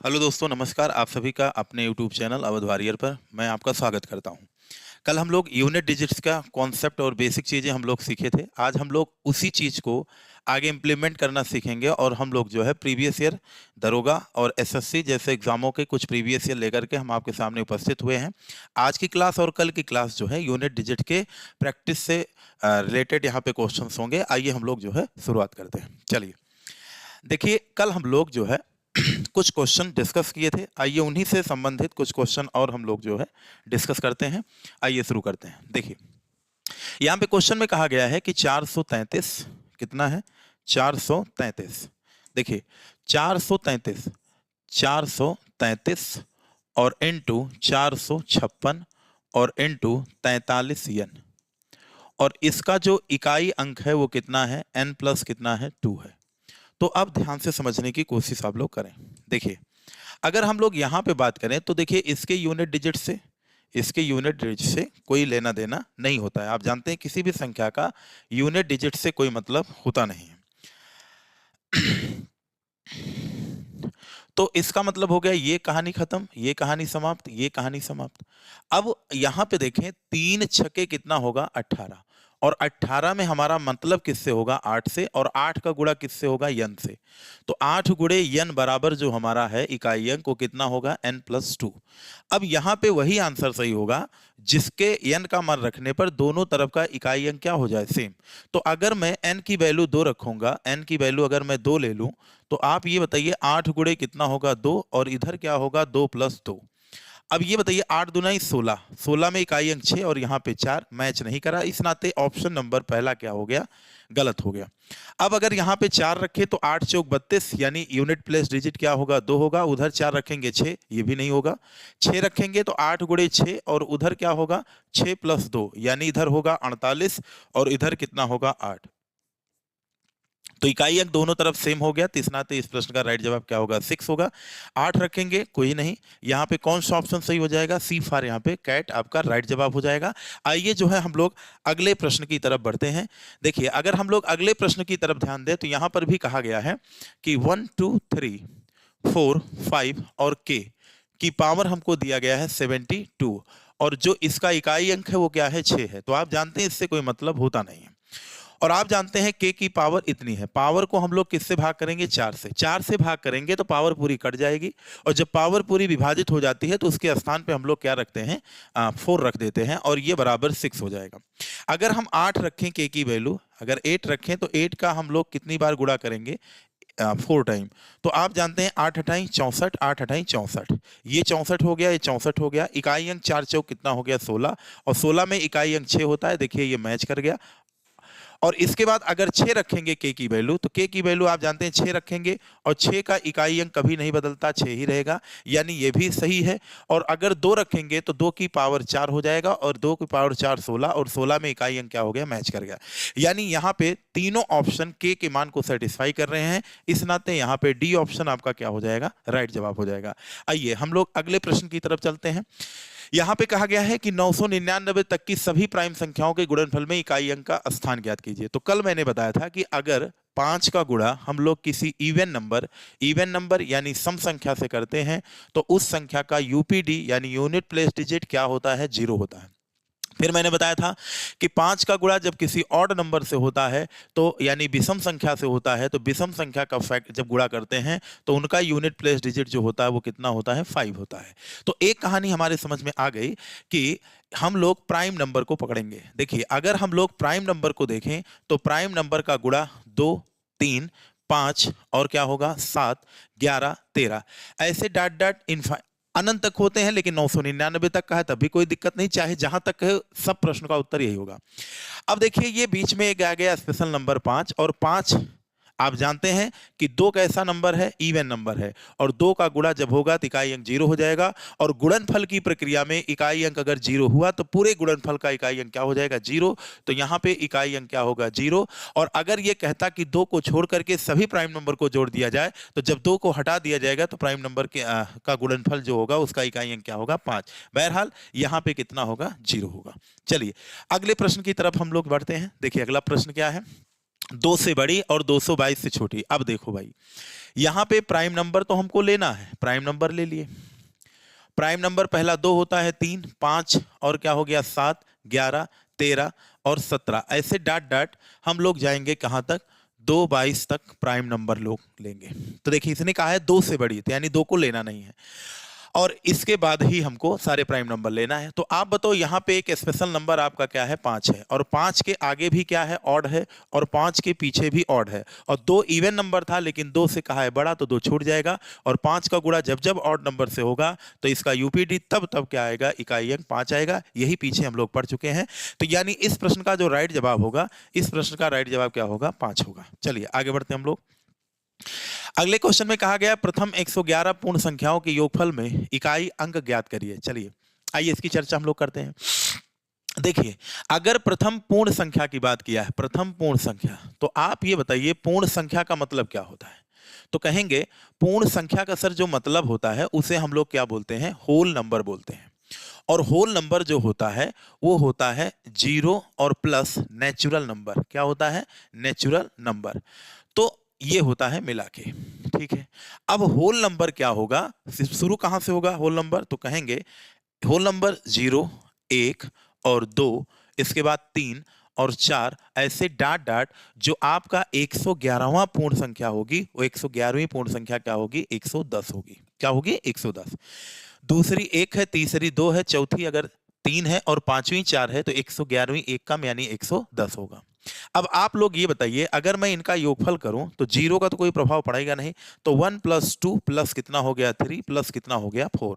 Hello दोस्तों, नमस्कार। आप सभी का अपने यूट्यूब चैनल अवध वॉरियर पर मैं आपका स्वागत करता हूं। कल हम लोग यूनिट डिजिट्स का कॉन्सेप्ट और बेसिक चीज़ें हम लोग सीखे थे। आज हम लोग उसी चीज़ को आगे इम्प्लीमेंट करना सीखेंगे और हम लोग जो है प्रीवियस ईयर दरोगा और एसएससी जैसे एग्जामों के कुछ प्रीवियस ईयर लेकर के हम आपके सामने उपस्थित हुए हैं। आज की क्लास और कल की क्लास जो है यूनिट डिजिट के प्रैक्टिस से रिलेटेड यहाँ पे क्वेश्चंस होंगे। आइए हम लोग जो है शुरुआत करते हैं। चलिए देखिए, कल हम लोग जो है कुछ क्वेश्चन डिस्कस किए थे। आइए उन्हीं से संबंधित कुछ क्वेश्चन और हम लोग जो है डिस्कस करते हैं। आइए शुरू करते हैं। देखिए, यहाँ पे क्वेश्चन में कहा गया है कि 433 कितना है? 433। देखिए, 433 433 और इनटू 456 और इनटू 43 यन, और इसका जो इकाई अंक है वो कितना है? n प्लस कितना है? 2 है। तो अब ध्यान से समझने की कोशिश आप लोग करें। देखिए, अगर हम लोग यहाँ पे बात करें तो देखिए, इसके यूनिट डिजिट से कोई लेना देना नहीं होता है। आप जानते हैं किसी भी संख्या का यूनिट डिजिट से कोई मतलब होता नहीं है। तो इसका मतलब हो गया ये कहानी खत्म, ये कहानी समाप्त, ये कहानी समाप्त। अब यहां पे देखें, 3 छक्के कितना होगा? 18। और 18 में हमारा मतलब किससे होगा? 8 से। और 8 का गुणा किससे होगा? यन से। तो 8 गुणे यन बराबर जो हमारा है इकाई अंक वो कितना होगा? n plus 2। अब यहां पे वही आंसर सही होगा जिसके n का मान रखने पर दोनों तरफ का इकाई अंक क्या हो जाए? सेम। तो अगर मैं n की वैल्यू 2 रखूंगा, n की वैल्यू अगर मैं 2 ले लूं, तो आप ये बताइए 8 गुणे कितना होगा? 2। और इधर क्या होगा? 2 प्लस 2। अब ये बताइए 8 दूना 16, 16 में इकाई अंक 6 और यहाँ पे 4 मैच नहीं करा। इस नाते ऑप्शन नंबर पहला क्या हो गया? गलत हो गया। अब अगर यहाँ पे 4 रखे तो 8 चौक 32, यानी यूनिट प्लेस डिजिट क्या होगा? 2 होगा। उधर 4 रखेंगे 6, ये भी नहीं होगा। 6 रखेंगे तो 8 गुणे 6 और उधर क्या होगा? 6 प्लस 2, यानी इधर होगा 48 और इधर कितना होगा? 8। तो इकाई अंक दोनों तरफ सेम हो गया। इस नाते इस प्रश्न का राइट जवाब क्या होगा? 6 होगा। 8 रखेंगे कोई नहीं। यहाँ पे कौन सा ऑप्शन सही हो जाएगा? सी फॉर यहाँ पे कैट आपका राइट जवाब हो जाएगा। आइए जो है हम लोग अगले प्रश्न की तरफ बढ़ते हैं। देखिए, अगर हम लोग अगले प्रश्न की तरफ ध्यान दें तो यहाँ पर भी कहा गया है कि 1 2 3 4 5 और के की पावर हमको दिया गया है 72, और जो इसका इकाई अंक है वो क्या है? 6 है। तो आप जानते हैं इससे कोई मतलब होता नहीं है। और आप जानते हैं k की पावर इतनी है। पावर को हम लोग किससे भाग करेंगे? 4 से। 4 से भाग करेंगे तो पावर पूरी कट जाएगी, और जब पावर पूरी विभाजित हो जाती है तो उसके स्थान पे हम लोग क्या रखते हैं? 4 रख देते हैं, और ये बराबर 6 हो जाएगा। अगर हम 8 रखें k की वैल्यू, अगर 8 रखें तो 8 का हम लोग कितनी बार गुणा करेंगे? 4 टाइम। तो आप जानते हैं 8 अठाई 64, 8 अठाई 64, ये 64 हो गया, ये 64 हो गया। इकाई अंक 4 चौक कितना हो गया? 16, और 16 में इकाई अंक 6 होता है। देखिए ये मैच कर गया। और इसके बाद अगर 6 रखेंगे k की वैल्यू, तो k की वैल्यू आप जानते हैं 6 रखेंगे, और 6 का इकाई अंक कभी नहीं बदलता, 6 ही रहेगा, यानी ये भी सही है। और अगर 2 रखेंगे तो 2 की पावर 4 हो जाएगा, और 2 की पावर 4 16, और 16 में इकाई अंक क्या हो गया? मैच कर गया। यानी यहाँ पे तीनों ऑप्शन k के मान को सेटिस्फाई कर रहे हैं। इस नाते यहाँ पे डी ऑप्शन आपका क्या हो जाएगा? राइट जवाब हो जाएगा। आइए हम लोग अगले प्रश्न की तरफ चलते हैं। यहां पे कहा गया है कि 999 तक की सभी प्राइम संख्याओं के गुणनफल में इकाई अंक का स्थान ज्ञात कीजिए। तो कल मैंने बताया था कि अगर 5 का गुणा हम लोग किसी इवन नंबर यानी सम संख्या से करते हैं तो उस संख्या का यूपीडी यानी यूनिट प्लेस डिजिट क्या होता है? 0 होता है। फिर मैंने बताया था कि 5 का गुणा जब किसी ऑड नंबर से होता है, तो यानी विषम संख्या से होता है, तो विषम संख्या का फैक्ट जब गुणा करते हैं तो उनका यूनिट प्लेस डिजिट जो होता है वो कितना होता है? 5 होता है। तो एक कहानी हमारे समझ में आ गई कि हम लोग प्राइम नंबर को पकड़ेंगे। देखिए, अगर हम लोग प्राइम नंबर को देखें तो प्राइम नंबर का गुणा 2 3 5 और क्या होगा? 7 11 13, ऐसे डॉट डॉट अनंत तक होते हैं। लेकिन 999 तक का है तब भी कोई दिक्कत नहीं, चाहे जहां तक है सब प्रश्न का उत्तर यही होगा। अब देखिए, ये बीच में एक आ गया स्पेशल नंबर 5, और 5 आप जानते हैं कि 2 कैसा नंबर है? इवन नंबर है, और 2 का गुणा जब होगा तो इकाई अंक 0 हो जाएगा, और गुणनफल की प्रक्रिया में इकाई अंक अगर 0 हुआ तो पूरे गुणनफल का इकाई अंक क्या हो जाएगा? 0। तो यहाँ पे इकाई अंक क्या होगा? 0। और अगर ये कहता कि 2 को छोड़ करके सभी प्राइम नंबर को जोड़ दिया जाए, तो जब 2 को हटा दिया जाएगा तो प्राइम नंबर के का गुणनफल जो होगा उसका इकाई अंक क्या होगा? 5। बहरहाल यहाँ पे कितना होगा? 0 होगा। चलिए अगले प्रश्न की तरफ हम लोग बढ़ते हैं। देखिए अगला प्रश्न क्या है? 2 से बड़ी और 222 से छोटी। अब देखो भाई, यहां पे प्राइम नंबर तो हमको लेना है, प्राइम नंबर ले लिए। प्राइम नंबर पहला 2 होता है, 3, 5 और क्या हो गया 7, 11, 13 और 17, ऐसे डाट डाट हम लोग जाएंगे कहां तक, 222 तक प्राइम नंबर लोग लेंगे। तो देखिए इसने कहा है 2 से बड़ी, तो यानी 2 को लेना नहीं है, और इसके बाद ही हमको सारे प्राइम नंबर लेना है। तो आप बताओ, यहाँ पे एक स्पेशल नंबर आपका क्या है, 5 है, और 5 के आगे भी क्या है, ऑड है, और 5 के पीछे भी ऑड है, और 2 इवन नंबर था लेकिन 2 से कहा है बड़ा, तो 2 छूट जाएगा, और 5 का गुणा जब जब ऑड नंबर से होगा तो इसका यूपीडी तब तब क्या आएगा, इकाई अंक 5 आएगा। यही पीछे हम लोग पढ़ चुके हैं। तो यानी इस प्रश्न का जो राइट जवाब होगा, इस प्रश्न का राइट जवाब क्या होगा, 5 होगा। चलिए आगे बढ़ते हैं हम लोग। अगले क्वेश्चन में कहा गया प्रथम 111 पूर्ण संख्याओं के योगफल में इकाई अंक ज्ञात करिए। चलिए आइए इसकी चर्चा हम लोग करते हैं। देखिए, अगर प्रथम पूर्ण संख्या की बात किया है, प्रथम पूर्ण संख्या, तो आप ये बताइए पूर्ण संख्या का मतलब क्या होता है। तो कहेंगे पूर्ण संख्या का सर जो मतलब होता है उसे हम लोग क्या बोलते हैं, होल नंबर बोलते हैं। और होल नंबर जो होता है वो होता है 0 और प्लस नेचुरल नंबर। क्या होता है, नेचुरल नंबर। तो ये होता है मिला के, ठीक है। अब होल नंबर क्या होगा, शुरू कहां से होगा होल नंबर, तो कहेंगे होल नंबर 0, 1 और 2, इसके बाद 3 और 4, ऐसे डाट डाट जो आपका 111वां पूर्ण संख्या होगी, वो 111वीं पूर्ण संख्या क्या होगी, 110 होगी। क्या होगी, 110। दूसरी 1 है, तीसरी 2 है, चौथी अगर 3 है और पांचवी 4 है, तो 111वीं 1 कम यानी 110 होगा। अब आप लोग ये बताइए, अगर मैं इनका योगफल करूं तो 0 का तो कोई प्रभाव पड़ेगा नहीं, तो 1 + 2 प्लस कितना हो गया 3 प्लस कितना हो गया 4,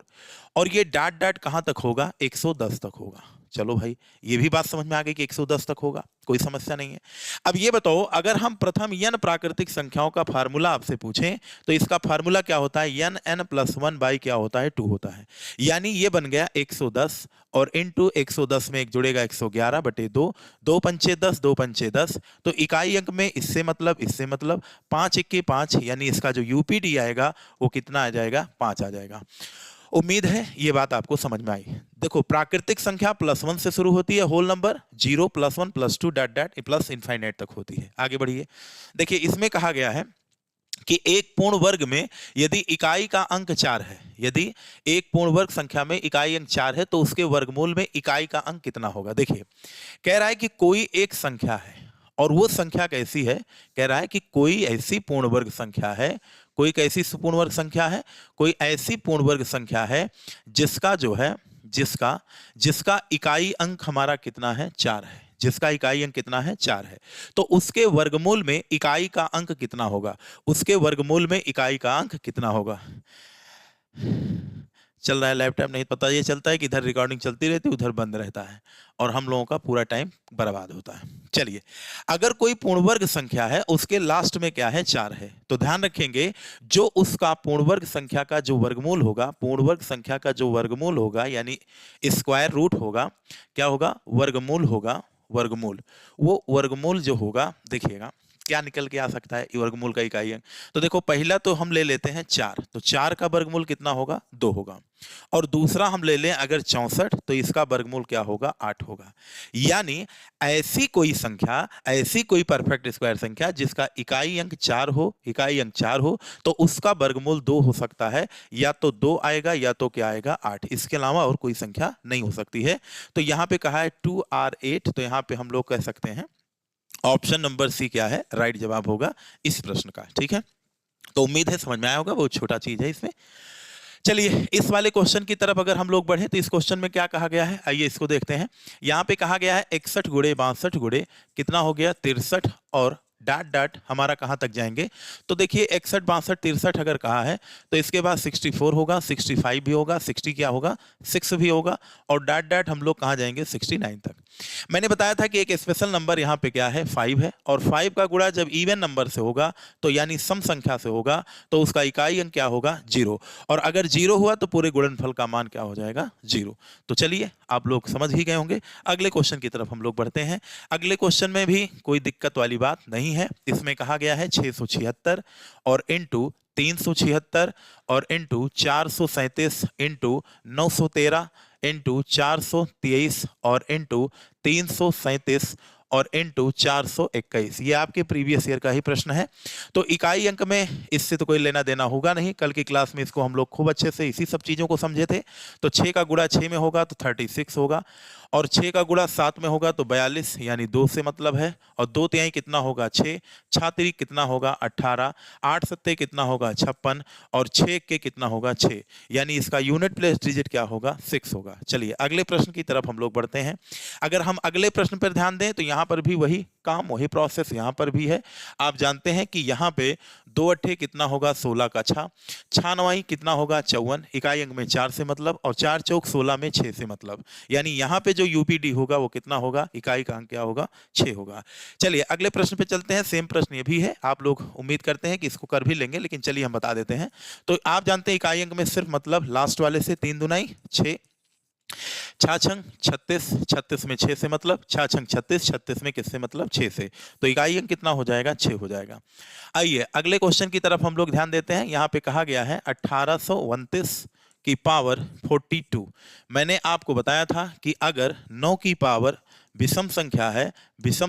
और ये डाट डाट कहां तक होगा, 110 तक होगा। चलो भाई, ये भी बात समझ में आ गई कि 110 तक होगा, कोई समस्या नहीं है। अब ये बताओ, अगर हम प्रथम n प्राकृतिक संख्याओं का फार्मूला आपसे पूछें तो इसका फार्मूला क्या होता है, n+1 बाई क्या होता है, 2 होता है। यानी ये बन गया 110, और इंटू 110 में एक जुड़ेगा 111/2, 2 पंचे 10, 2 पंचे 10, तो इकाई अंक में इससे मतलब 5 1 5, यानी इसका जो यूपीडी आएगा वो कितना आ जाएगा, 5 आ जाएगा। उम्मीद है ये बात आपको समझ में आई। देखो, प्राकृतिक संख्या +1 से शुरू होती है, whole number 0 +1 +2 dot dot plus infinite तक होती है। आगे बढ़िए। देखिए इसमें कहा गया है कि एक पूर्ण वर्ग में यदि इकाई का अंक 4 है, यदि एक पूर्ण वर्ग संख्या में इकाई अंक 4 है, तो उसके वर्गमूल में इकाई का अंक कितना होगा। देखिए कह रहा है कि कोई एक संख्या है, और वो संख्या कैसी है, कह रहा है कि कोई ऐसी पूर्ण वर्ग संख्या है, कोई कैसी पूर्ण वर्ग संख्या है, कोई ऐसी पूर्ण वर्ग संख्या है जिसका जो है, जिसका इकाई अंक हमारा कितना है, 4 है, जिसका इकाई अंक कितना है, 4 है, तो उसके वर्गमूल में इकाई का अंक कितना होगा, उसके वर्गमूल में इकाई का अंक कितना होगा। चल रहा है लैपटॉप, नहीं पता ये चलता है कि इधर रिकॉर्डिंग चलती रहती है, उधर बंद रहता है, और हम लोगों का पूरा टाइम बर्बाद होता है। चलिए, अगर कोई पूर्ण वर्ग संख्या है, उसके लास्ट में क्या है, 4 है, तो ध्यान रखेंगे जो उसका पूर्ण वर्ग संख्या का जो वर्गमूल होगा, पूर्ण वर्ग संख्या का जो वर्गमूल होगा, यानी स्क्वायर रूट होगा, क्या होगा, वर्गमूल होगा, वर्गमूल। वो वर्गमूल जो होगा, देखिएगा क्या निकल के आ सकता है वर्गमूल का इकाई अंक। तो देखो पहला तो हम ले लेते हैं 4, तो 4 का वर्गमूल कितना होगा, 2 होगा, और दूसरा हम ले लें अगर 64, तो इसका वर्गमूल क्या होगा, 8 होगा। यानी ऐसी कोई संख्या, ऐसी कोई परफेक्ट स्क्वायर संख्या जिसका इकाई अंक 4 हो, इकाई अंक 4 हो, तो उसका वर्गमूल 2 हो सकता है, या तो 2 आएगा या तो क्या आएगा, 8, इसके अलावा और कोई संख्या नहीं हो सकती है। तो यहां पे कहा है 2 और 8, तो यहां पे हम लोग कह सकते हैं ऑप्शन नंबर सी क्या है, राइट जवाब होगा इस प्रश्न का। ठीक है, तो उम्मीद है समझ में आया होगा, बहुत छोटा चीज है इसमें। चलिए इस वाले क्वेश्चन की तरफ अगर हम लोग बढ़े तो इस क्वेश्चन में क्या कहा गया है, आइए इसको देखते हैं। यहां पे कहा गया है 61 गुणे 62 गुणे कितना हो गया, 63, और डाट डाट हमारा कहां तक जाएंगे, तो देखिए 61 62 63 अगर कहा है तो इसके बाद 64 होगा, 65 भी होगा, 60 क्या होगा, 6 भी होगा, और डाट डाट हम लोग कहां जाएंगे, 69 तक। मैंने बताया था कि एक स्पेशल नंबर यहाँ पे क्या है, 5 है, और 5 का गुणा जब इवन नंबर से होगा, तो यानी सम संख्या से होगा, तो उसका इकाई अंक क्या होगा, 0, और अगर 0 हुआ तो पूरे गुणनफल का मान क्या हो जाएगा, 0। तो चलिए आप लोग समझ ही गए होंगे। अगले क्वेश्चन की तरफ हम लोग बढ़ते हैं। अगले क्वेश्चन में भी कोई दिक्कत वाली बात नहीं है। इसमें कहा गया है 676 और इंटू 376 और इंटू 437 इंटू 913 इंटू 423 और इंटू 337 और इनटू 421। ये आपके प्रीवियस ईयर का ही प्रश्न है। तो इकाई अंक में इससे तो कोई लेना देना होगा नहीं, कल की क्लास में इसको हम लोग खूब अच्छे से इसी सब चीजों को समझे थे। तो 6 का गुणा 6 में होगा तो 36 होगा, और 6 का गुणा 7 में होगा तो 42, यानी 2 से मतलब है। और 2 तिहाई कितना होगा 6, 6 तिरी कितना होगा 18, 8 सत्ते कितना होगा 56, और 6 के कितना होगा 6, यानी इसका यूनिट प्लेस डिजिट क्या होगा 6 होगा। चलिए अगले प्रश्न की तरफ हम लोग बढ़ते हैं। अगर हम अगले प्रश्न पर ध्यान दें तो यहाँ पर भी वही काम वही प्रोसेस यहाँ पर भी है। आप जानते हैं कि यहाँ पे 2 अट्ठे कितना होगा 16 का छा, छा नवाई कितना होगा 54, इकाई अंक में 4 से मतलब, और 4 चौक 16 में 6 से मतलब, यानी यहाँ पे जो यूपीडी होगा वो कितना होगा, इकाई का अंक क्या होगा 6 होगा। चलिए अगले प्रश्न पे चलते हैं। सेम प्रश्न ये भी है, आप लोग उम्मीद करते हैं कि इसको कर भी लेंगे, लेकिन चलिए हम बता देते हैं। तो आप जानते हैं इकाई अंक में सिर्फ मतलब लास्ट वाले से 3 दुनाई 6, छाछंग 36, 36 में 6 से मतलब, छाछंग 36, 36 में किससे मतलब 6 से। तो इकाई अंक कितना हो जाएगा 6 हो जाएगा। आइए अगले क्वेश्चन की तरफ हम लोग ध्यान देते हैं। यहाँ पे कहा गया है 1829 की पावर 42। मैंने आपको बताया था कि अगर 9 की पावर विषम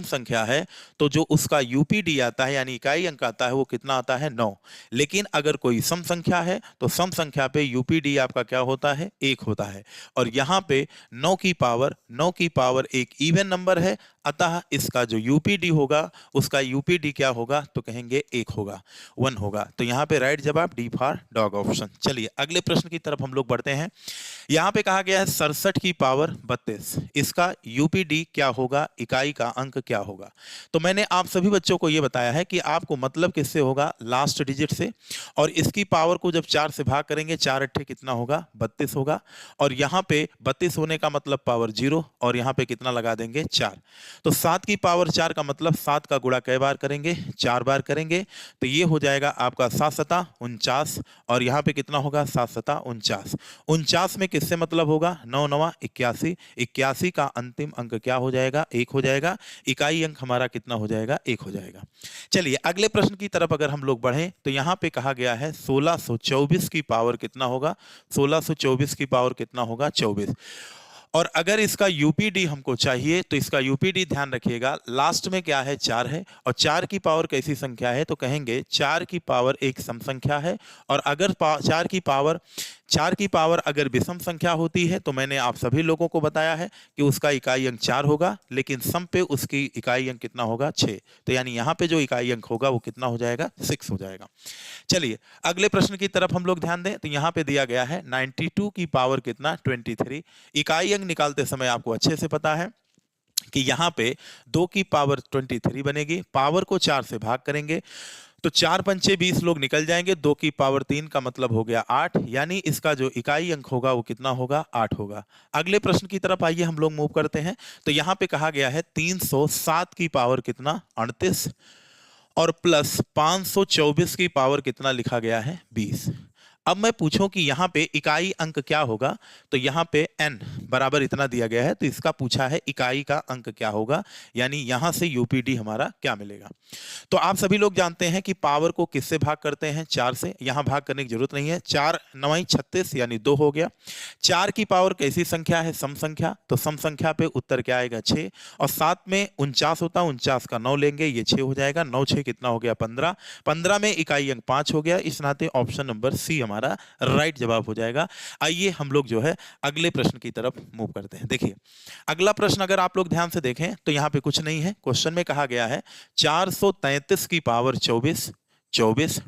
संख्या है तो जो उसका यूपीडी आता है यानी इकाई अंक आता है वो कितना आता है 9। लेकिन अगर कोई सम संख्या है तो सम संख्या पे यूपीडी आपका क्या होता है 1 होता है। और यहाँ पे 9 की पावर एक इवन नंबर है, अतः इसका जो यूपीडी होगा उसका यूपीडी क्या होगा तो कहेंगे 1 होगा, 1 होगा। तो यहाँ पे राइट जवाब डी फॉर डॉग ऑप्शन। चलिए अगले प्रश्न की तरफ हम लोग बढ़ते हैं। यहाँ पे कहा गया है 67 की पावर 32, इसका यूपीडी क्या होगा, इकाई का अंक क्या होगा। तो मैंने आप सभी बच्चों को यह बताया है कि आपको मतलब किससे होगा, लास्ट डिजिट से, और इसकी पावर को जब 4 से भाग करेंगे 4 अट्ठे कितना होगा 32 होगा, और यहाँ पे 32 होने का मतलब पावर 0, और यहाँ पे कितना लगा देंगे 4। तो 7 की पावर 4 का मतलब 7 का गुणा कै बार करेंगे 4 बार करेंगे, तो ये हो जाएगा आपका 7 सता 49, और यहाँ पे कितना होगा 7 सता 49, 49 में किससे मतलब होगा 9 नवा 81, 81 का अंतिम अंक क्या हो जाएगा 1 हो जाएगा, इकाई अंक हमारा कितना हो जाएगा 1 हो जाएगा। चलिए अगले प्रश्न की तरफ अगर हम लोग बढ़ें तो यहाँ पे कहा गया है 1624 की पावर कितना होगा, 1624 की पावर कितना होगा 24। और अगर इसका यूपीडी हमको चाहिए तो इसका यूपीडी ध्यान रखिएगा लास्ट में क्या है 4 है, और 4 की पावर कैसी संख्या है तो कहेंगे 4 की पावर एक सम संख्या है, और अगर 4 की पावर अगर विषम संख्या होती है तो मैंने आप सभी लोगों को बताया है कि उसका इकाई अंक 4 होगा, लेकिन सम पे उसकी इकाई अंक कितना होगा 6। तो यानी यहाँ पे जो इकाई अंक होगा वो कितना हो जाएगा 6 हो जाएगा। चलिए अगले प्रश्न की तरफ हम लोग ध्यान दें तो यहाँ पे दिया गया है 92 की पावर कितना 23। इकाई अंक निकालते समय आपको अच्छे से पता है कि यहाँ पे 2 की पावर 23 बनेगी, पावर को 4 से भाग करेंगे तो 4 पंचे 20 लोग निकल जाएंगे, 2 की पावर 3 का मतलब हो गया 8, यानी इसका जो इकाई अंक होगा वो कितना होगा 8 होगा। अगले प्रश्न की तरफ आइए हम लोग मूव करते हैं। तो यहाँ पे कहा गया है 307 की पावर कितना 38, और प्लस 524 की पावर कितना लिखा गया है 20। अब मैं पूछूं कि यहाँ पे इकाई अंक क्या होगा, तो यहाँ पे n बराबर इतना दिया गया है, तो इसका पूछा है इकाई का अंक क्या होगा, यानी यहाँ से यूपीडी हमारा क्या मिलेगा। तो आप सभी लोग जानते हैं कि पावर को किससे भाग करते हैं 4 से, यहाँ भाग करने की जरूरत नहीं है, 4 9 36 यानी 2 हो गया। 4 की पावर कैसी संख्या है सम संख्या, तो सम संख्या पे उत्तर क्या आएगा 6, और 7 में 49 होता 49 का 9 लेंगे ये 6 हो जाएगा, 9 6 कितना हो गया 15, 15 में इकाई अंक 5 हो गया, इस नाते ऑप्शन नंबर सी हमारा राइट जवाब हो जाएगा। आइए हम लोग जो है अगले प्रश्न की तरफ मूव करते हैं। देखिए अगला प्रश्न अगर आप लोग ध्यान से देखें तो यहाँ पे कुछ नहीं है, क्वेश्चन में कहा गया है 433 की पावर 24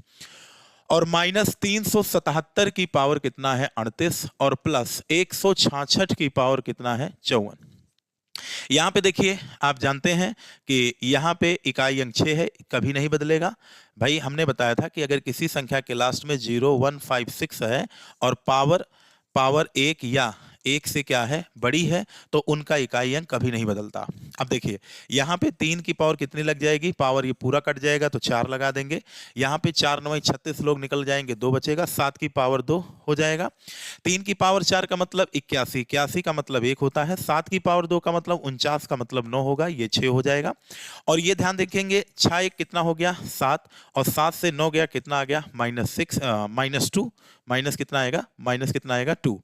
और माइनस 377 की पावर कितना है 38, और प्लस 166 की पावर कितना है 54। यहाँ पे देखिए आप जानते हैं कि यहाँ पे इकाई अंक 6 है, कभी नहीं बदलेगा। भाई हमने बताया था कि अगर किसी संख्या के लास्ट में 0 1 5 6 है और पावर 1 या 1 से क्या है बड़ी है तो उनका इकाई अंक कभी नहीं बदलता। अब देखिए यहाँ पे 3 की पावर कितनी लग जाएगी, पावर ये पूरा कट जाएगा तो 4 लगा देंगे, यहाँ पे 4 9 36 लोग निकल जाएंगे 2 बचेगा, 7 की पावर 2 हो जाएगा, 3 की पावर 4 का मतलब 81, 81 का मतलब 1 होता है, 7 की पावर 2 का मतलब 49 का मतलब 9 होगा, ये 6 हो जाएगा। और ये ध्यान देखेंगे 6 1 कितना हो गया 7, और 7 से 9 गया कितना आ गया -2, माइनस कितना आएगा 2।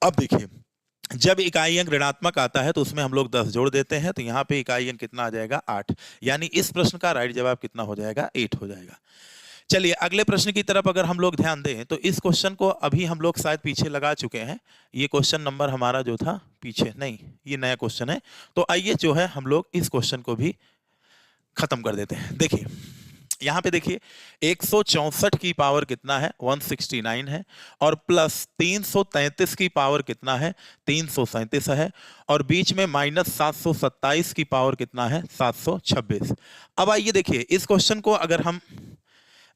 अब देखिए जब इकाई अंक ऋणात्मक आता है तो उसमें हम लोग 10 जोड़ देते हैं, तो यहाँ पे इकाई अंक कितना आ जाएगा 8। यानी इस प्रश्न का राइट जवाब कितना हो जाएगा 8 हो जाएगा। चलिए अगले प्रश्न की तरफ अगर हम लोग ध्यान दें तो इस क्वेश्चन को अभी हम लोग शायद पीछे लगा चुके हैं। ये क्वेश्चन नंबर हमारा जो था पीछे नहीं, ये नया क्वेश्चन है। तो आइए जो है हम लोग इस क्वेश्चन को भी खत्म कर देते हैं। देखिए यहाँ पे देखिए 164 की पावर कितना है 169 है, और प्लस 333 की पावर कितना है 337 है, और बीच में माइनस 727 की पावर कितना है 726। अब आइए देखिए इस क्वेश्चन को अगर हम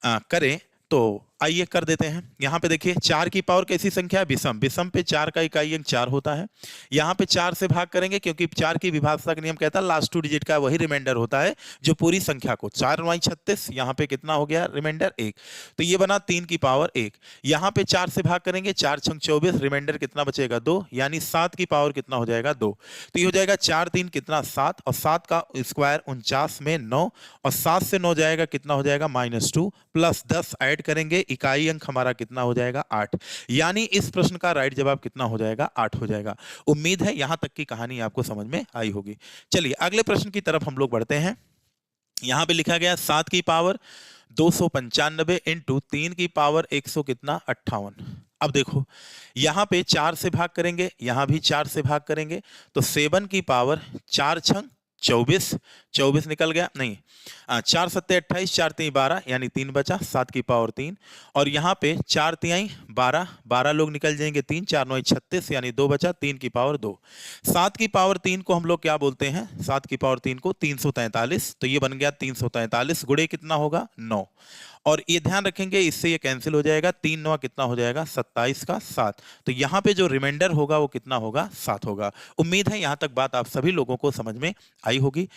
करें तो आइए कर देते हैं। यहाँ पे देखिए 4 की पावर कैसी संख्या है विषम, विषम पे 4 का इकाई अंक 4 होता है। यहाँ पे 4 से भाग करेंगे क्योंकि 4 की विभाज्यता का नियम कहता है लास्ट 2 डिजिट का वही रिमाइंडर होता है जो पूरी संख्या को 4 9 36, यहाँ पे कितना हो गया रिमाइंडर 1, तो ये बना 3 की पावर 1। यहाँ पे 4 से भाग करेंगे 4 6 24, रिमाइंडर कितना बचेगा 2, यानी 7 की पावर कितना हो जाएगा 2। तो ये हो जाएगा 4 3 कितना 7, और 7 का स्क्वायर 49 में 9, और 7 से 9 जाएगा कितना हो जाएगा -2, प्लस 10 ऐड करेंगे इकाई अंक हमारा कितना हो जाएगा 8। यानी इस प्रश्न का राइट जवाब कितना हो जाएगा 8 हो जाएगा। उम्मीद है यहां तक की कहानी आपको समझ में आई होगी। चलिए अगले प्रश्न की तरफ हम लोग बढ़ते हैं। यहां पे लिखा गया 7 की पावर 295 इंटू 3 की पावर 100 कितना 58। अब देखो यहां पे 4 से भाग करेंगे, यहां भी 4 से भाग करेंगे, तो 7 की पावर 4 छंग 24, 24 निकल गया नहीं, 4 सत्ते 28, 4 तीन 12, यानी 3 बचा, 7 की पावर 3, और यहाँ पे 4 तिहाई 12, 12 लोग निकल जाएंगे 3, 4 9 36, यानी 2 बचा, 3 की पावर 2। 7 की पावर 3 को हम लोग क्या बोलते हैं, 7 की पावर 3 को 343, तो ये बन गया 343 गुणे कितना होगा 9, और ये ध्यान रखेंगे इससे ये कैंसिल हो जाएगा, 3 9 कितना हो जाएगा 27 का 7, तो यहाँ पे जो रिमाइंडर होगा वो कितना होगा 7 होगा। उम्मीद है यहाँ तक बात आप सभी लोगों को समझ में आई होगी।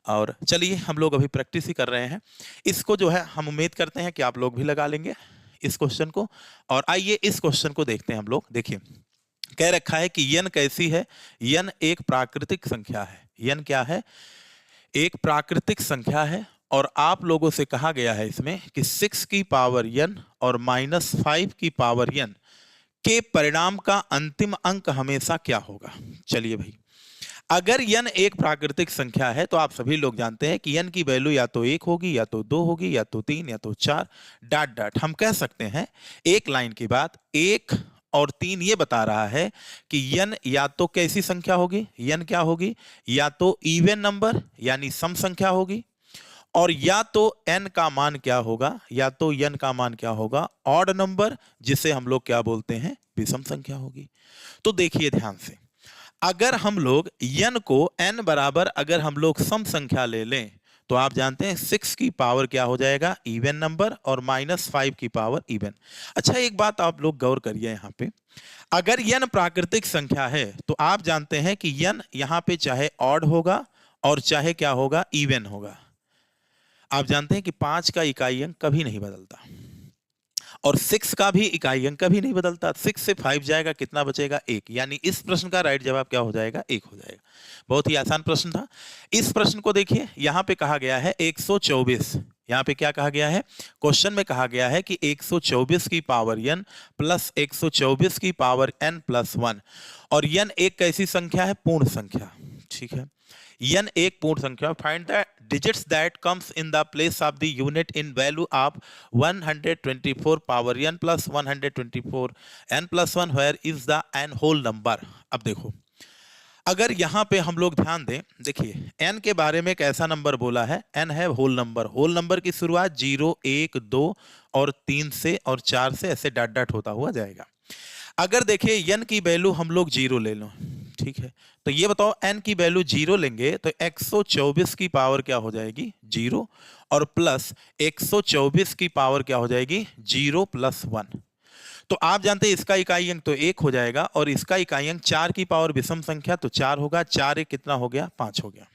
और चलिए हम लोग अभी प्रैक्टिस ही कर रहे हैं इसको, जो है हम उम्मीद करते हैं कि आप लोग भी लगा लेंगे इस क्वेश्चन को। और आइए इस क्वेश्चन को देखते हैं हम लोग। देखिए कह रखा है कि यन कैसी है, यन एक प्राकृतिक संख्या है। यन क्या है, एक प्राकृतिक संख्या है, और आप लोगों से कहा गया है इसमें कि 6 की पावर n और -5 की पावर n के परिणाम का अंतिम अंक हमेशा क्या होगा। चलिए भाई, अगर n एक प्राकृतिक संख्या है तो आप सभी लोग जानते हैं कि n की वैल्यू या तो 1 होगी, या तो 2 होगी, या तो 3, या तो 4, डॉट डॉट। हम कह सकते हैं एक लाइन की बात, 1 और 3 ये बता रहा है कि n या तो कैसी संख्या होगी, n क्या होगी, या तो इवन नंबर यानी सम संख्या होगी, और या तो n का मान क्या होगा, या तो n का मान क्या होगा ऑड नंबर, जिसे हम लोग क्या बोलते हैं विषम संख्या होगी। तो देखिए ध्यान से, अगर हम लोग n को n बराबर अगर हम लोग सम संख्या ले लें तो आप जानते हैं 6 की पावर क्या हो जाएगा इवन नंबर, और -5 की पावर इवन। अच्छा एक बात आप लोग गौर करिए, यहाँ पे अगर n प्राकृतिक संख्या है तो आप जानते हैं कि n यहाँ पे चाहे ऑड होगा और चाहे क्या होगा इवन होगा। आप जानते हैं कि 5 का इकाई अंक कभी नहीं बदलता, और 6 का भी इकाई अंक कभी नहीं बदलता। 6 से 5 जाएगा कितना बचेगा 1, यानी इस प्रश्न का राइट जवाब क्या हो जाएगा 1 हो जाएगा। बहुत ही आसान प्रश्न था। इस प्रश्न को देखिए, यहां पे कहा गया है 124, यहां पे क्या कहा गया है, क्वेश्चन में कहा गया है कि 124 की पावर n प्लस 124 की पावर n प्लस 1, और n एक कैसी संख्या है पूर्ण संख्या। ठीक है, n एक पूर्ण संख्या। Find the digits that comes in the place of the unit in value of 124 power n plus 124 n plus 1 where is the n whole number। अब देखो अगर यहाँ पे हम लोग ध्यान दें, देखिए n के बारे में एक ऐसा नंबर बोला है, n है होल नंबर। होल नंबर की शुरुआत 0 1 2 और 3 से और 4 से ऐसे डॉट डॉट होता हुआ जाएगा। अगर देखिए n की वैल्यू हम लोग 0 ले लो, ठीक है, तो ये बताओ n की वैल्यू 0 लेंगे तो 124 की पावर क्या हो जाएगी 0, और प्लस 124 की पावर क्या हो जाएगी 0 प्लस 1। तो आप जानते हैं इसका इकाई अंक तो 1 हो जाएगा, और इसका इकाई अंक 4 की पावर विषम संख्या तो 4 होगा, 4 1 कितना हो गया 5 हो गया।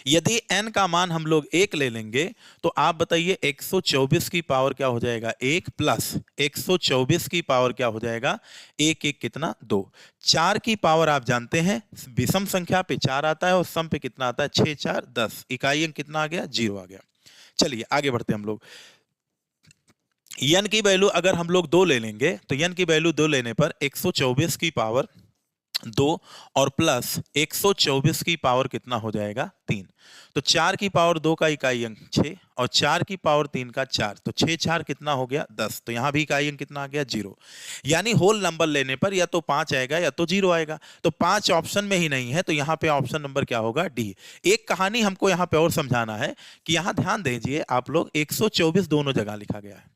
यदि n का मान हम लोग 1 ले लेंगे तो आप बताइए 124 की पावर क्या हो जाएगा 1, प्लस 124 की पावर क्या हो जाएगा 1 1 कितना 2। 4 की पावर आप जानते हैं विषम संख्या पे 4 आता है और सम पे कितना आता है 6 4 10, इकाई अंक कितना आ गया 0 आ गया। चलिए आगे बढ़ते हैं हम लोग। n की वैल्यू अगर हम लोग 2 ले लेंगे तो n की वैल्यू 2 लेने पर 124 की पावर 2 और प्लस 124 की पावर कितना हो जाएगा 3। तो 4 की पावर 2 का इकाई अंक 6 और 4 की पावर 3 का 4, तो 6 4 कितना हो गया 10। तो यहां भी इकाई अंक कितना आ गया 0। यानी होल नंबर लेने पर या तो 5 आएगा या तो 0 आएगा। तो 5 ऑप्शन में ही नहीं है, तो यहां पे ऑप्शन नंबर क्या होगा डी। एक कहानी हमको यहां पे और समझाना है कि यहां ध्यान दीजिए आप लोग, 124 दोनों जगह लिखा गया है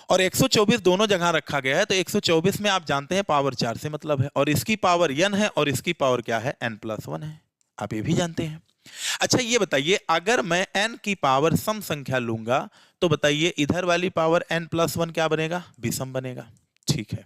और 124 दोनों जगह रखा गया है। तो 124 में आप जानते हैं पावर 4 से मतलब है, और इसकी पावर n है और इसकी पावर क्या है n+1 है, आप ये भी जानते हैं। अच्छा ये बताइए, अगर मैं n की पावर सम संख्या लूंगा तो बताइए इधर वाली पावर n+1 क्या बनेगा, विषम बनेगा। ठीक है।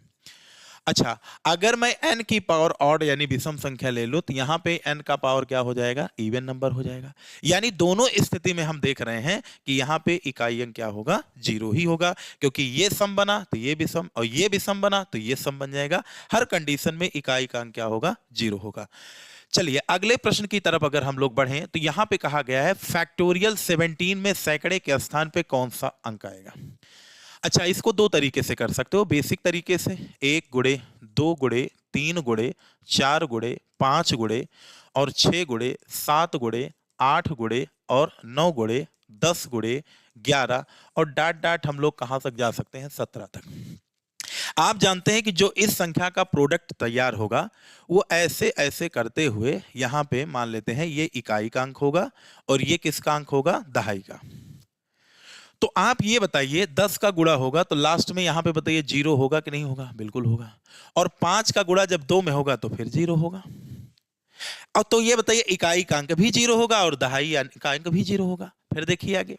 अच्छा, अगर मैं n की पावर ऑड यानी विषम संख्या ले लूं तो यहां पे n का पावर क्या हो जाएगा, इवन नंबर हो जाएगा। यानी दोनों स्थिति में हम देख रहे हैं कि यहां पे इकाई अंक क्या होगा, 0 ही होगा, क्योंकि ये सम बना तो ये विषम और ये विषम बना तो ये सम बन जाएगा। हर कंडीशन में इकाई का अंक क्या होगा, 0 होगा। चलिए अगले प्रश्न की तरफ अगर हम लोग बढ़ें तो यहां पे कहा गया है फैक्टोरियल 17 में सैकड़े के स्थान पे कौन सा अंक आएगा। अच्छा, इसको दो तरीके से कर सकते हो। बेसिक तरीके से 1 गुणे 2 गुणे 3 गुणे 4 गुणे 5 गुणे और 6 गुणे 7 गुणे 8 गुणे और 9 गुणे 10 गुणे 11 और डाट डाट हम लोग कहां तक जा सकते हैं, 17 तक। आप जानते हैं कि जो इस संख्या का प्रोडक्ट तैयार होगा वो ऐसे ऐसे करते हुए यहां पे मान लेते हैं ये इकाई का अंक होगा और ये किसका अंक होगा, दहाई का। तो आप ये बताइए 10 का गुणा होगा तो लास्ट में यहां पे बताइए 0 होगा कि नहीं होगा, बिल्कुल होगा। और 5 का गुणा जब 2 में होगा तो फिर 0 होगा। अब तो ये बताइए इकाई का अंक भी 0 होगा और दहाई का अंक भी 0 होगा। फिर देखिए आगे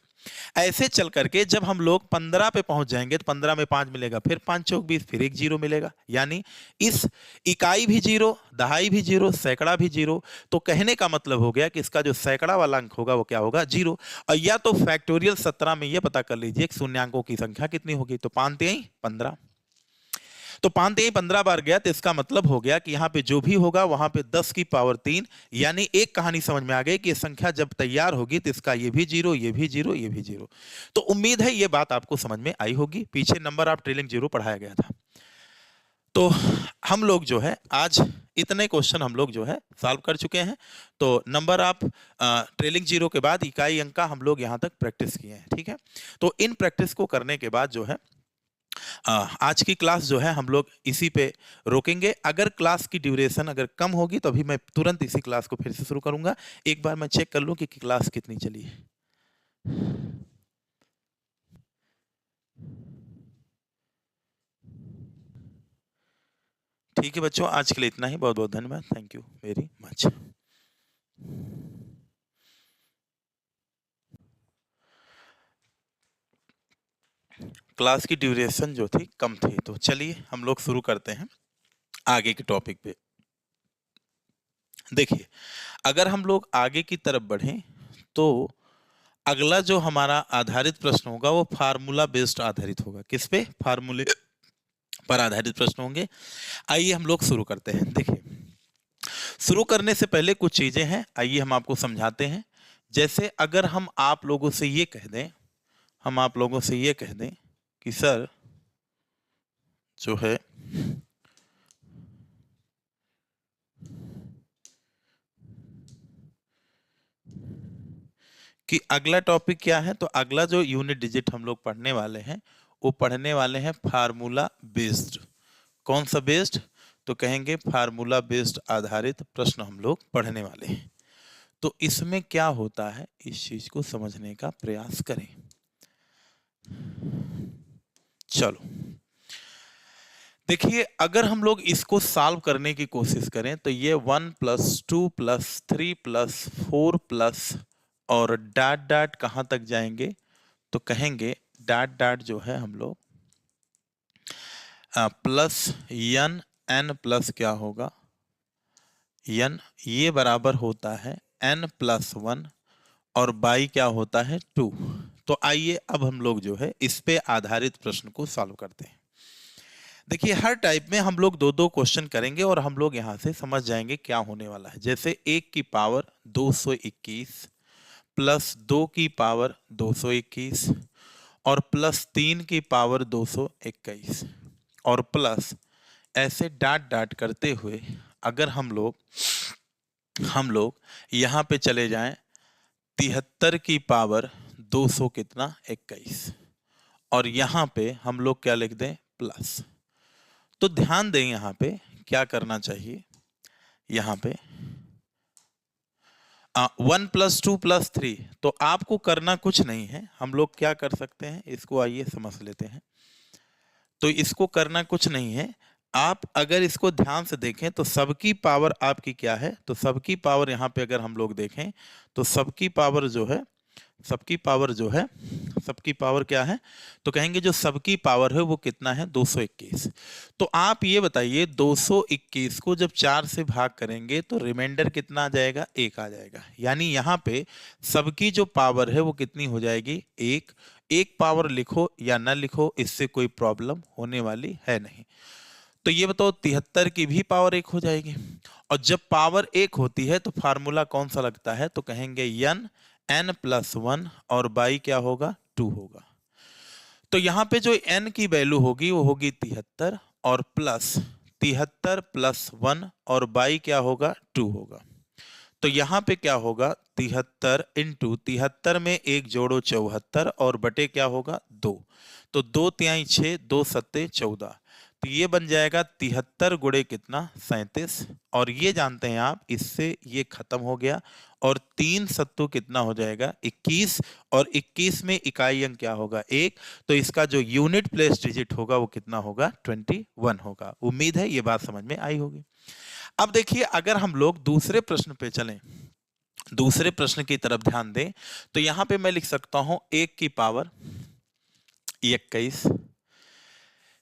ऐसे चल करके जब हम लोग 15 पे पहुंच जाएंगे तो 15 में 5 मिलेगा, फिर 5 चौक 20, फिर एक 0 मिलेगा। यानी इस इकाई भी 0, दहाई भी 0, सैकड़ा भी 0। तो कहने का मतलब हो गया कि इसका जो सैकड़ा वाला अंक होगा वो क्या होगा, 0। और या तो फैक्टोरियल 17 में ये पता कर लीजिए कि शून्यांकों की संख्या कितनी होगी, तो 5 3 15। तो 5 3 15 बार गया तो इसका मतलब हो गया कि यहां पे जो भी होगा वहां पे 10 की पावर 3। यानी एक कहानी समझ में आ गई कि ये संख्या जब तैयार होगी तो इसका ये भी 0, ये भी 0, ये भी 0। तो उम्मीद है ये बात आपको समझ में आई होगी। पीछे नंबर ऑफ ट्रेलिंग 0 पढ़ाया गया था। तो हम लोग जो है आज इतने क्वेश्चन हम लोग जो है सॉल्व कर चुके हैं। तो नंबर ऑफ ट्रेलिंग 0 के बाद इकाई अंक का हम लोग यहां तक प्रैक्टिस किए हैं। ठीक है, तो इन प्रैक्टिस को करने के बाद जो है आज की क्लास जो है हम लोग इसी पे रोकेंगे। अगर क्लास की ड्यूरेशन अगर कम होगी तो अभी मैं तुरंत इसी क्लास को फिर से शुरू करूंगा। एक बार मैं चेक कर लूं कि क्लास कितनी चली है। ठीक है बच्चों, आज के लिए इतना ही। बहुत बहुत धन्यवाद। Thank you very much. Class की ड्यूरेशन जो थी कम थी, तो चलिए हम लोग शुरू करते हैं आगे के टॉपिक पे। देखिए अगर हम लोग आगे की तरफ बढ़ें तो अगला जो हमारा आधारित प्रश्न होगा वो फार्मूला बेस्ड आधारित होगा। किस पे, फार्मूले पर आधारित प्रश्न होंगे। आइए हम लोग शुरू करते हैं। देखिए शुरू करने से पहले कुछ चीजें हैं, आइए हम आपको समझाते हैं। जैसे अगर हम आप लोगों से ये कह दें, हम आप लोगों से ये कह दें कि सर जो है कि अगला टॉपिक क्या है, तो अगला जो यूनिट डिजिट हम लोग पढ़ने वाले हैं वो पढ़ने वाले हैं फार्मूला बेस्ड। कौन सा बेस्ड, तो कहेंगे फार्मूला बेस्ड आधारित प्रश्न हम लोग पढ़ने वाले हैं। तो इसमें क्या होता है इस चीज को समझने का प्रयास करें। चलो देखिए अगर हम लोग इसको सॉल्व करने की कोशिश करें तो ये 1 + 2 + 3 + 4 प्लस और डाट डाट कहां तक जाएंगे, तो कहेंगे डाट डाट जो है हम लोग प्लस n n प्लस क्या होगा n, ये बराबर होता है n+1 और बाई क्या होता है 2। तो आइए अब हम लोग जो है इस पे आधारित प्रश्न को सॉल्व करते हैं। देखिए हर टाइप में हम लोग दो दो क्वेश्चन करेंगे और हम लोग यहां से समझ जाएंगे क्या होने वाला है। जैसे 1 की पावर 221 प्लस 2 की पावर 221 और प्लस 3 की पावर 221 और प्लस ऐसे डाट डाट करते हुए अगर हम लोग यहाँ पे चले जाएं 73 की पावर 200 कितना 21, और यहाँ पे हम लोग क्या लिख दें प्लस। तो ध्यान दें यहाँ पे क्या करना चाहिए, यहाँ पे 1 + 2 + 3, तो आपको करना कुछ नहीं है। हम लोग क्या कर सकते हैं, इसको आइए समझ लेते हैं। तो इसको करना कुछ नहीं है, आप अगर इसको ध्यान से देखें तो सबकी पावर आपकी क्या है, तो सबकी पावर यहाँ पे अगर हम लोग देखें तो सबकी पावर जो है, सबकी पावर क्या है, तो कहेंगे जो सबकी पावर है वो कितना है 221। तो आप ये बताइए 221 को जब 4 से भाग करेंगे तो रिमाइंडर कितना आ जाएगा, 1 आ जाएगा। यानी यहाँ पे सबकी जो पावर है वो कितनी हो जाएगी 1। एक पावर लिखो या ना लिखो, इससे कोई प्रॉब्लम होने वाली है नहीं। तो ये बताओ 73 की भी पावर 1 हो जाएगी, और जब पावर 1 होती है तो फार्मूला कौन सा लगता है, तो कहेंगे n+1 और बाई क्या होगा 2 होगा। तो यहाँ पे जो n की वैल्यू होगी वो होगी 73, और प्लस 73 + 1 और बाई क्या होगा 2 होगा। तो यहाँ पे क्या होगा 73 × 73 में 1 जोड़ो 74 और बटे क्या होगा 2, तो 2 तिहाई 6, 2 सत्ते 14, तो ये बन जाएगा 73 गुणे कितना 37, और ये जानते हैं आप, इससे ये खत्म हो गया, और 3 सत्तू कितना हो जाएगा 21, और 21 में इकाई अंक क्या होगा 1, तो इसका जो यूनिट प्लेस डिजिट होगा वो कितना होगा 21 होगा। उम्मीद है ये बात समझ में आई होगी। अब देखिए अगर हम लोग दूसरे प्रश्न पे चलें, दूसरे प्रश्न की तरफ ध्यान दें, तो यहां पे मैं लिख सकता हूं 1 की पावर 21,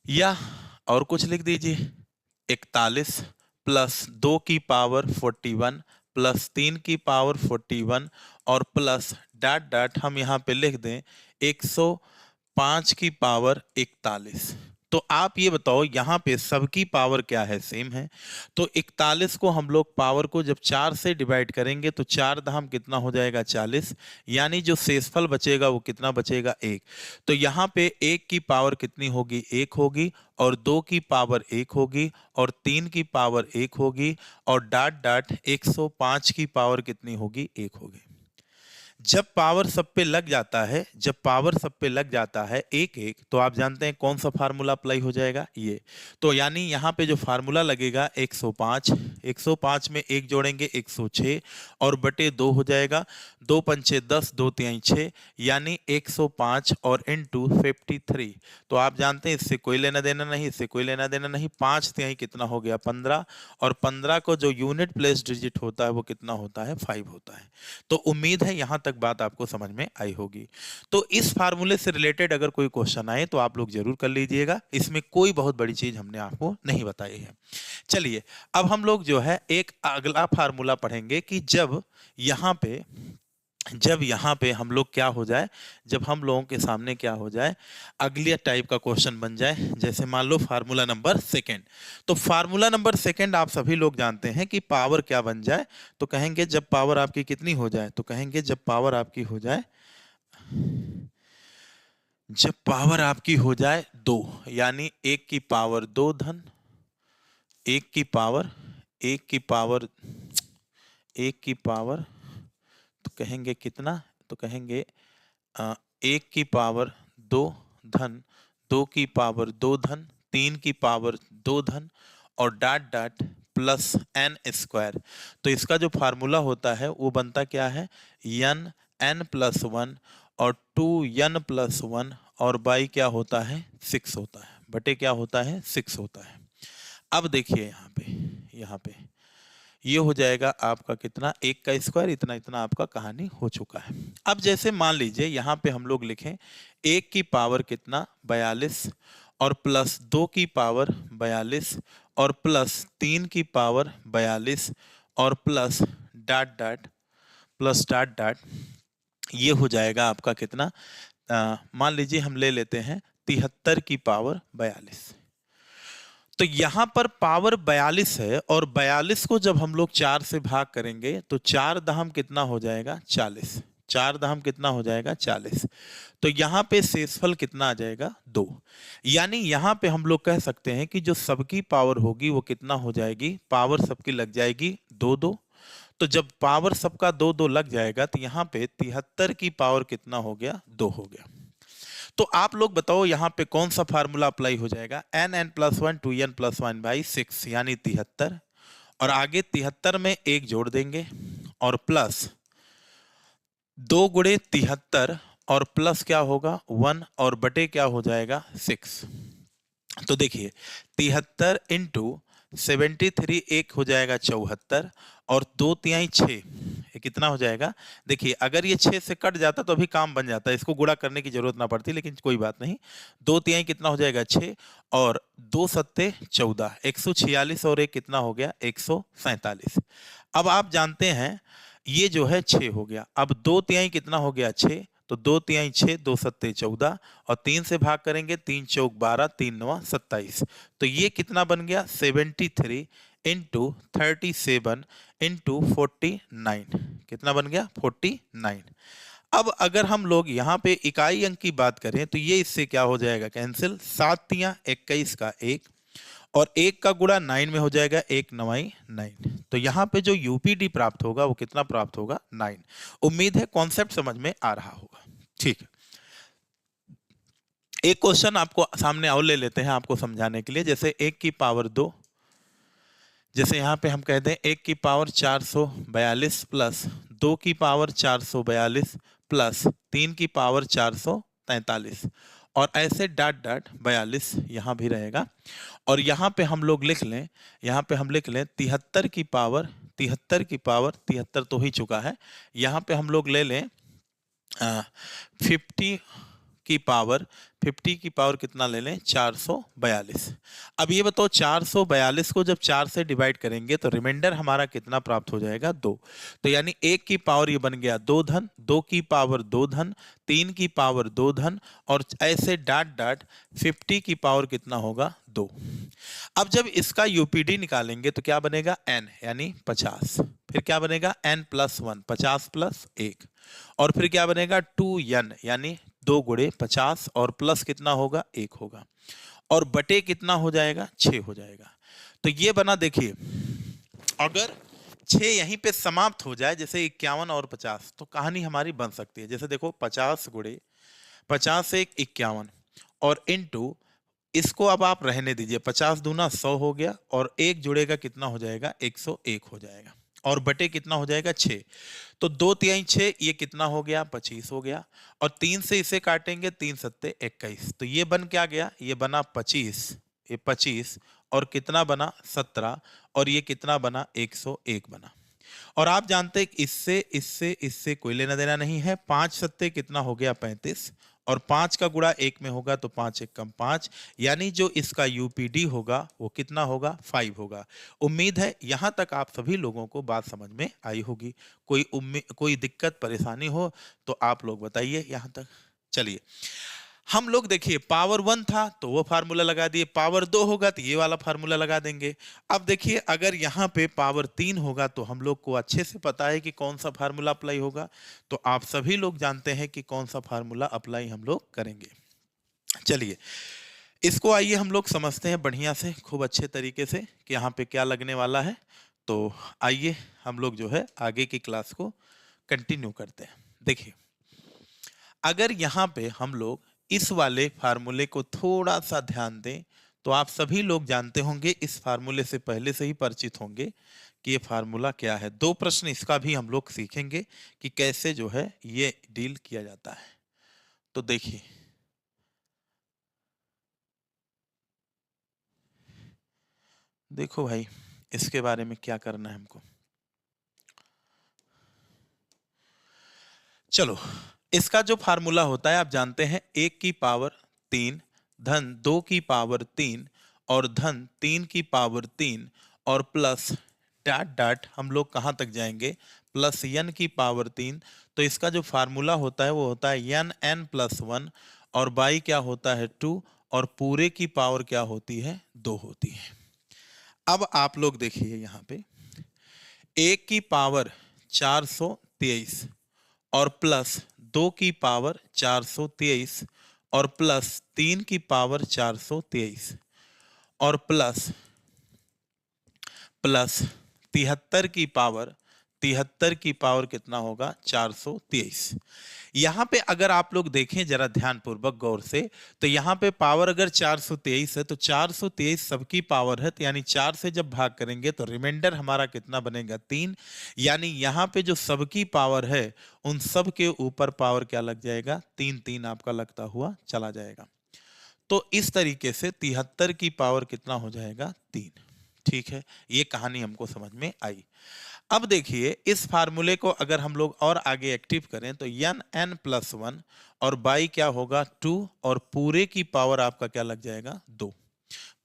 या और कुछ लिख दीजिए 41 + 2 की पावर 41 + 3 की पावर 41 और प्लस डाट डाट हम यहाँ पे लिख दें 105 की पावर 41। तो आप ये बताओ यहाँ पे सबकी पावर क्या है, सेम है। तो 41 को हम लोग पावर को जब 4 से डिवाइड करेंगे तो 4 धाम कितना हो जाएगा 40, यानी जो शेषफल बचेगा वो कितना बचेगा 1। तो यहाँ पे 1 की पावर कितनी होगी 1 होगी, और 2 की पावर 1 होगी, और 3 की पावर 1 होगी, और डाट डाट 105 की पावर कितनी होगी 1 होगी। जब पावर सब पे लग जाता है, जब पावर सब पे लग जाता है 1 तो आप जानते हैं कौन सा फार्मूला अप्लाई हो जाएगा ये। तो यानी यहाँ पे जो फार्मूला लगेगा 105, 105 में 1 जोड़ेंगे 106 और बटे 2 हो जाएगा, 2 पंचे 10, 2 तिहाई 6, यानी 105 और इंटू 53। तो आप जानते हैं इससे कोई लेना देना नहीं, इससे कोई लेना देना नहीं। 5 तिहाई कितना हो गया 15, और 15 को जो यूनिट प्लेस डिजिट होता है वो कितना होता है 5 होता है। तो उम्मीद है यहां तक बात आपको समझ में आई होगी। तो इस फार्मूले से रिलेटेड अगर कोई क्वेश्चन आए तो आप लोग जरूर कर लीजिएगा, इसमें कोई बहुत बड़ी चीज हमने आपको नहीं बताई है। चलिए अब हम लोग जो है एक अगला फार्मूला पढ़ेंगे कि जब यहाँ पे हम लोग क्या हो जाए, जब हम लोगों के सामने क्या हो जाए अगले टाइप का क्वेश्चन बन जाए। जैसे मान लो फार्मूला नंबर 2, तो फार्मूला नंबर 2 आप सभी लोग जानते हैं कि पावर क्या बन जाए, तो कहेंगे जब पावर आपकी कितनी हो जाए, तो कहेंगे जब पावर आपकी हो जाए, जब पावर आपकी हो जाए 2, यानी 1 की पावर 2 धन 1 की पावर 1 की पावर 1 की पावर, तो कहेंगे कितना, तो कहेंगे 1 की पावर 2 धन 2 की पावर 2 धन 3 की पावर 2 धन और डाट डाट प्लस n²। तो इसका जो फार्मूला होता है वो बनता क्या है n+1 और 2n+1 और बाई क्या होता है 6 होता है, बटे क्या होता है 6 होता है। अब देखिए यहाँ पे ये हो जाएगा आपका कितना 1 का स्क्वायर, इतना इतना आपका कहानी हो चुका है। अब जैसे मान लीजिए यहाँ पे हम लोग लिखें 1 की पावर कितना 42 और प्लस 2 की पावर 42 और प्लस 3 की पावर 42 और प्लस डाट डाट ये हो जाएगा आपका कितना, मान लीजिए हम ले लेते हैं 73 की पावर 42। तो यहां पर पावर 42 है और 42 को जब हम लोग 4 से भाग करेंगे तो 4 दहम कितना हो जाएगा 40, 4 दाम कितना हो जाएगा 40। तो यहाँ पे शेषफल कितना आ जाएगा 2। यानी यहाँ पे हम लोग कह सकते हैं कि जो सबकी पावर होगी वो कितना हो जाएगी, पावर सबकी लग जाएगी 2-2। तो जब पावर सबका 2-2 लग जाएगा तो यहाँ पे 73 की पावर कितना हो गया, 2 हो गया। तो आप लोग बताओ यहाँ पे कौन सा फार्मूला अप्लाई हो जाएगा, n+1 2n+1/6 यानी 73, और आगे 73 में 1 जोड़ देंगे और प्लस 2 गुणे 73 और प्लस क्या होगा 1 और बटे क्या हो जाएगा 6। तो देखिए 73 इंटू 73 एक हो जाएगा 74 और 2 तिहाई 6, ये कितना हो जाएगा। देखिए अगर ये 6 से कट जाता तो अभी काम बन जाता, इसको गुणा करने की जरूरत ना पड़ती, लेकिन कोई बात नहीं। 2 तिहाई कितना हो जाएगा 6 और 2 सत्ते 14, 146 और एक कितना हो गया 147। अब आप जानते हैं ये जो है 6 हो गया। अब 2 तिहाई कितना हो गया 6, तो 2 तिहाई 6, 2 सत्ते 14 और 3 से भाग करेंगे, 3 चौक 12, 3 नवा 27। तो ये कितना बन गया 73 इंटू 37 इंटू 49, कितना बन गया 49। अब अगर हम लोग यहाँ पे इकाई अंक की बात करें तो ये इससे क्या हो जाएगा कैंसिल, 7 तियां 21 का 1 और 1 का गुणा 9 में हो जाएगा 1 9 9। तो यहाँ पे जो यूपीडी प्राप्त होगा वो कितना प्राप्त होगा 9। उम्मीद है कॉन्सेप्ट समझ में आ रहा होगा। ठीक है, एक क्वेश्चन आपको सामने और ले लेते हैं आपको समझाने के लिए। जैसे 1 की पावर 2, जैसे यहाँ पे हम कहते हैं 1 की पावर 442 प्लस 2 की पावर 442 प्लस 3 की पावर 443 और ऐसे डाट डाट 42 यहाँ भी रहेगा। और यहाँ पे हम लोग लिख लें, यहाँ पे हम लिख लें 73 की पावर 73 तो ही चुका है। यहाँ पे हम लोग ले लें 50 की पावर कितना ले लें 442। अब ये बताओ 442 को जब 4 से डिवाइड करेंगे तो रिमाइंडर हमारा कितना प्राप्त हो जाएगा 2। तो यानी 1 की पावर ये बन गया 2 धन, 2 की पावर 2 धन, 3 की पावर 2 धन और ऐसे डाट डाट 50 की पावर कितना होगा 2। अब जब इसका यूपीडी निकालेंगे तो क्या बनेगा n यानी 50, फिर क्या बनेगा n+1 50 प्लस 1 और फिर क्या बनेगा 2n यानी 2 गुणे 50 और प्लस कितना होगा 1 होगा और बटे कितना हो जाएगा 6 हो जाएगा। तो ये बना, देखिए अगर 6 यहीं पे समाप्त हो जाए जैसे 51 और 50 तो कहानी हमारी बन सकती है। जैसे देखो 50 गुणे 50 से 51 और इनटू इसको अब आप रहने दीजिए, 50 दूना 100 हो गया और 1 जुड़ेगा कितना हो जाएगा 101 हो जाएगा और बटे कितना हो जाएगा 6। तो 2 तिहाई 6 ये कितना हो गया 25 हो गया और 3 से इसे काटेंगे 3 सत्ते 21। तो ये बन क्या गया, ये बना 25, ये 25 और कितना बना 17 और ये कितना बना 101 बना। और आप जानते हैं इससे कोई लेना देना नहीं है। 5 सत्ते कितना हो गया 35 और 5 का गुणा 1 में होगा तो 5 एक कम 5, यानी जो इसका यूपीडी होगा वो कितना होगा 5 होगा। उम्मीद है यहां तक आप सभी लोगों को बात समझ में आई होगी। कोई दिक्कत परेशानी हो तो आप लोग बताइए यहां तक। चलिए हम लोग देखिए पावर 1 था तो वो फार्मूला लगा दिए, पावर 2 होगा तो ये वाला फार्मूला लगा देंगे। अब देखिए अगर यहाँ पे पावर 3 होगा तो हम लोग को अच्छे से पता है कि कौन सा फार्मूला अप्लाई होगा। तो आप सभी लोग जानते हैं कि कौन सा फार्मूला अप्लाई हम लोग करेंगे। चलिए इसको आइए हम लोग समझते हैं बढ़िया से, खूब अच्छे तरीके से कि यहाँ पे क्या लगने वाला है। तो आइए हम लोग जो है आगे की क्लास को कंटिन्यू करते हैं। देखिए अगर यहाँ पे हम लोग इस वाले फार्मूले को थोड़ा सा ध्यान दें तो आप सभी लोग जानते होंगे, इस फार्मूले से पहले से ही परिचित होंगे कि ये फार्मूला क्या है। 2 प्रश्न इसका भी हम लोग सीखेंगे कि कैसे जो है ये डील किया जाता है। तो देखिए देखो भाई इसके बारे में क्या करना है हमको। चलो इसका जो फार्मूला होता है आप जानते हैं 1 की पावर 3 धन 2 की पावर 3 और धन 3 की पावर 3 और प्लस डाट डाट हम लोग कहाँ तक जाएंगे प्लस n की पावर 3। तो इसका जो फार्मूला होता है वो होता है n+1 और बाई क्या होता है 2 और पूरे की पावर क्या होती है 2 होती है। अब आप लोग देखिए यहाँ पे 1 की पावर 423 और प्लस 2 की पावर 423 और प्लस 3 की पावर 423 और प्लस 73 की पावर कितना होगा 423। यहां पे अगर आप लोग देखें जरा ध्यानपूर्वक गौर से, तो यहां पे पावर अगर 423 है तो 423 सबकी पावर है, तो यानी 4 से जब भाग करेंगे तो रिमाइंडर हमारा कितना बनेगा 3। यानी यहां पे जो सबकी पावर है उन सब के ऊपर पावर क्या लग जाएगा 3 3 आपका लगता हुआ चला जाएगा। तो इस तरीके से 73 की पावर कितना हो जाएगा 3। ठीक है, ये कहानी हमको समझ में आई। अब देखिए इस फार्मूले को अगर हम लोग और आगे एक्टिव करें तो n+1 और बाई क्या होगा 2 और पूरे की पावर आपका क्या लग जाएगा 2।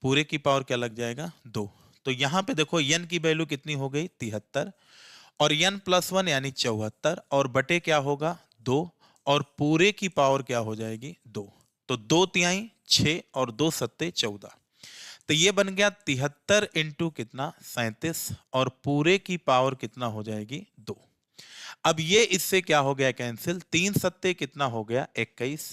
पूरे की पावर क्या लग जाएगा 2। तो यहां पे देखो n की वैल्यू कितनी हो गई 73 और n+1 यानी 74 और बटे क्या होगा 2 और पूरे की पावर क्या हो जाएगी 2। तो 2 तिहाई 6 और 2 सत्ते 14। तो ये बन गया 73 इंटू कितना 37 और पूरे की पावर कितना हो जाएगी 2। अब ये इससे क्या हो गया कैंसिल, 3 सत्ते कितना हो गया 21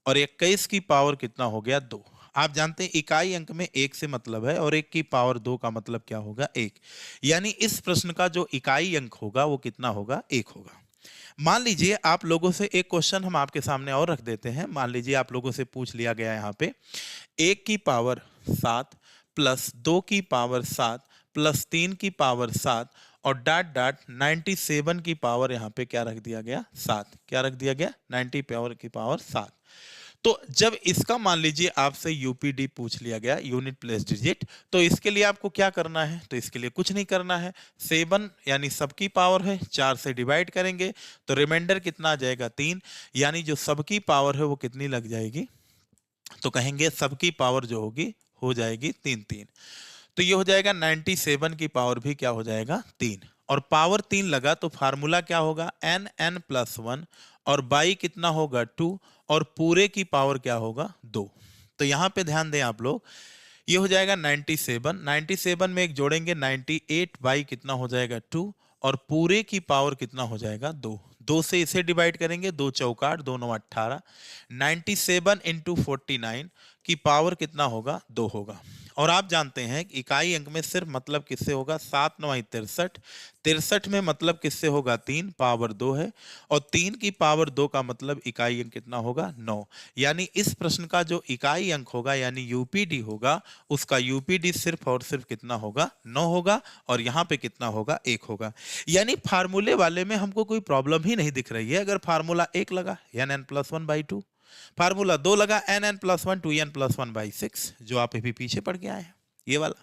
और 21 की पावर कितना हो गया 2। आप जानते हैं इकाई अंक में 1 से मतलब है और 1 की पावर 2 का मतलब क्या होगा 1। यानी इस प्रश्न का जो इकाई अंक होगा वो कितना होगा 1 होगा। मान लीजिए आप लोगों से एक क्वेश्चन हम आपके सामने और रख देते हैं। मान लीजिए आप लोगों से पूछ लिया गया यहाँ पे 1 की पावर 7 प्लस 2 की पावर 7 प्लस 3 की पावर 7 और डॉट डॉट 97 की पावर यहाँ पे क्या रख दिया गया 7। क्या रख दिया गया 90 पावर की पावर 7। तो जब इसका मान लीजिए आपसे यूपीडी पूछ लिया गया यूनिट प्लेस डिजिट, तो इसके लिए आपको क्या करना है, तो इसके लिए कुछ नहीं करना है। 7 यानी सबकी पावर है 4 से डिवाइड करेंगे तो रिमाइंडर कितना आ जाएगा 3। यानी जो सबकी पावर है वो कितनी लग जाएगी, तो कहेंगे सबकी पावर जो होगी हो जाएगी 3 3। तो ये हो जाएगा 97 की पावर भी क्या हो जाएगा 3 और पावर 3 लगा तो फार्मूला क्या होगा n+1 और बाई कितना होगा 2 और पूरे की पावर क्या होगा 2। तो यहां पे ध्यान दें आप लोग, ये हो जाएगा 97 में एक जोड़ेंगे 98 बाई कितना हो जाएगा 2 और पूरे की पावर कितना हो जाएगा 2। 2 से इसे डिवाइड करेंगे 2 चौकाट 2 9 18। 97 इंटू 49 की पावर कितना होगा 2 होगा। और आप जानते हैं कि इकाई अंक में सिर्फ मतलब किससे होगा 7 9 63। 63 में मतलब किससे होगा 3 पावर 2 है और 3 की पावर 2 का मतलब इकाई अंक कितना होगा 9। यानी इस प्रश्न का जो इकाई अंक होगा यानी यूपीडी होगा उसका यूपीडी सिर्फ और सिर्फ कितना होगा 9 होगा और यहाँ पे कितना होगा 1 होगा। यानी फार्मूले वाले में हमको कोई प्रॉब्लम ही नहीं दिख रही है। अगर फार्मूला 1 लगा n+1/2, फार्मूला 2 लगा n+1 2n+1/6 जो आप अभी पीछे पढ़ के आए हैं ये वाला।